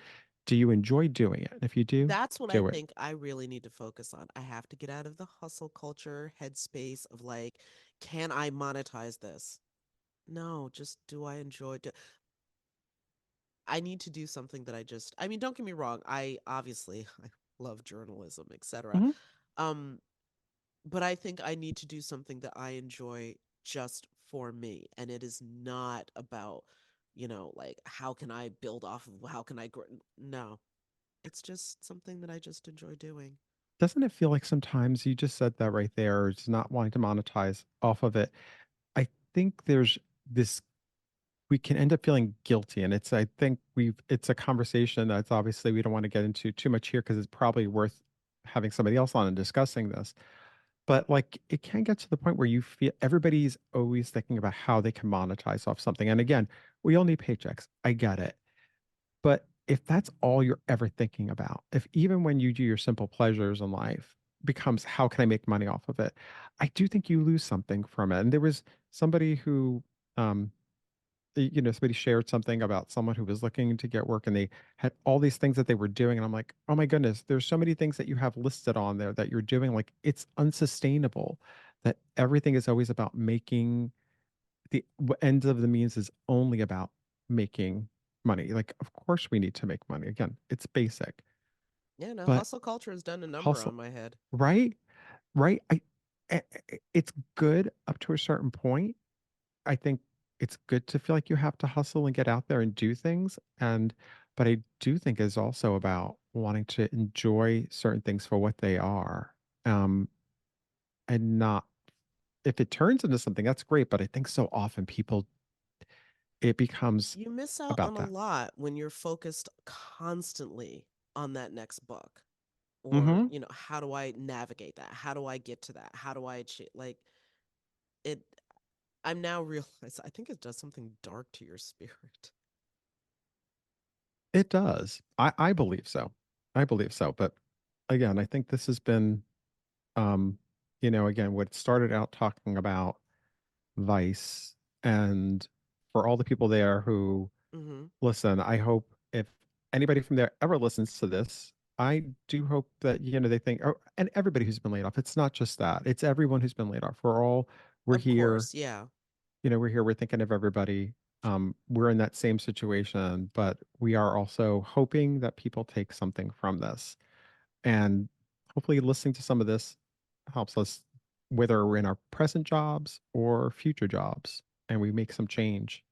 do you enjoy doing it? And if you do, That's what I do it. think I really need to focus on. I have to get out of the hustle culture headspace of like, can I monetize this? No, just do I enjoy I need to do something that I mean, don't get me wrong, I obviously I love journalism, etc. Mhm. Um, but I think I need to do something that I enjoy just for me. And it is not about, you know, like how can I build off of, how can I grow? No, it's just something that I just enjoy doing. Doesn't it feel like sometimes you just said that right there, it's not wanting to monetize off of it. I think there's this we can end up feeling guilty. And I think it's a conversation that's obviously we don't want to get into too much here because it's probably worth having somebody else on and discussing this. But like it can get to the point where you feel everybody's always thinking about how they can monetize off something. And again, we all need paychecks. I get it. But if that's all you're ever thinking about, if even when you do your simple pleasures in life becomes how can I make money off of it, I do think you lose something from it. And there was somebody who um somebody shared something about someone who was looking to get work and they had all these things that they were doing. And I'm like, oh my goodness, there's so many things that you have listed on there that you're doing. Like it's unsustainable that everything is always about making end of the means is only about making money. Like, of course we need to make money. Again, it's basic, Yeah, no, but hustle culture has done a number hustle, on my head. right? Right. It's good up to a certain point. I think it's good to feel like you have to hustle and get out there and do things. But I do think it's also about wanting to enjoy certain things for what they are. Um, and not, if it turns into something, that's great. But I think so often it becomes You miss out about on a that. lot when you're focused constantly on that next book. Or, Mm-hmm. how do I navigate that? How do I get to that? How do I achieve like it I'm now realize I think it does something dark to your spirit. It does. I believe so. I believe so. But again, I think this has been, um, again, what started out talking about Vice and for all the people there who Mm-hmm. listen, I hope if anybody from there ever listens to this, I do hope that, they think, oh, and everybody who's been laid off, it's not just that, it's everyone who's been laid off. We're Of here, course, yeah. we're thinking of everybody. We're in that same situation, but we are also hoping that people take something from this. And hopefully listening to some of this helps us, whether we're in our present jobs or future jobs, and we make some change.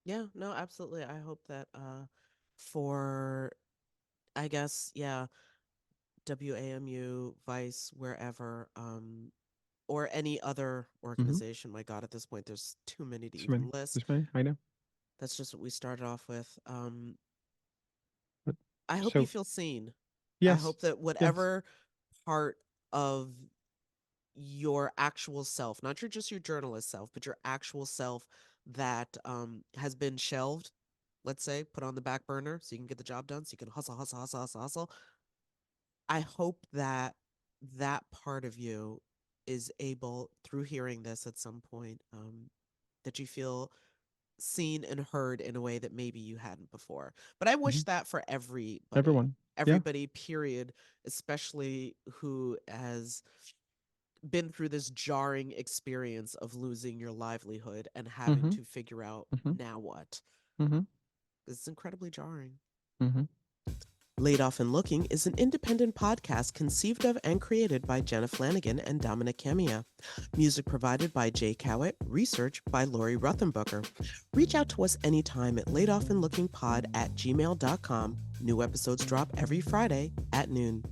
Yeah, no, absolutely. I hope that for I guess, yeah, WAMU, Vice, wherever, or any other Mm-hmm. organization. My God, at this point, there's too many to There's many. even list. There's many. I know. That's just what we started off with. But I hope you so feel seen. I yes, hope that yes. whatever part of your actual self, not just your journalist self, but your actual self that has been shelved, let's say, put on the back burner so you can get the job done, so you can hustle, hustle, hustle, hustle, hustle. I hope that that part of you is able, through hearing this at some point, that you feel seen and heard in a way that maybe you hadn't before. But I Hmm. wish that for everybody, Everyone. Yeah. everybody, period, especially who has been through this jarring experience of losing your livelihood and having Mm-hmm. to figure out Mm-hmm. now what. Mm-hmm. It's incredibly jarring. Mm-hmm. Laid Off and Looking is an independent podcast conceived of and created by Jenna Flanagan and Dominic Camia. Music provided by Jay Cowett, research by Lori Ruthenbucker. Reach out to us anytime at laidofandlookingpod@gmail.com. New episodes drop every Friday at noon.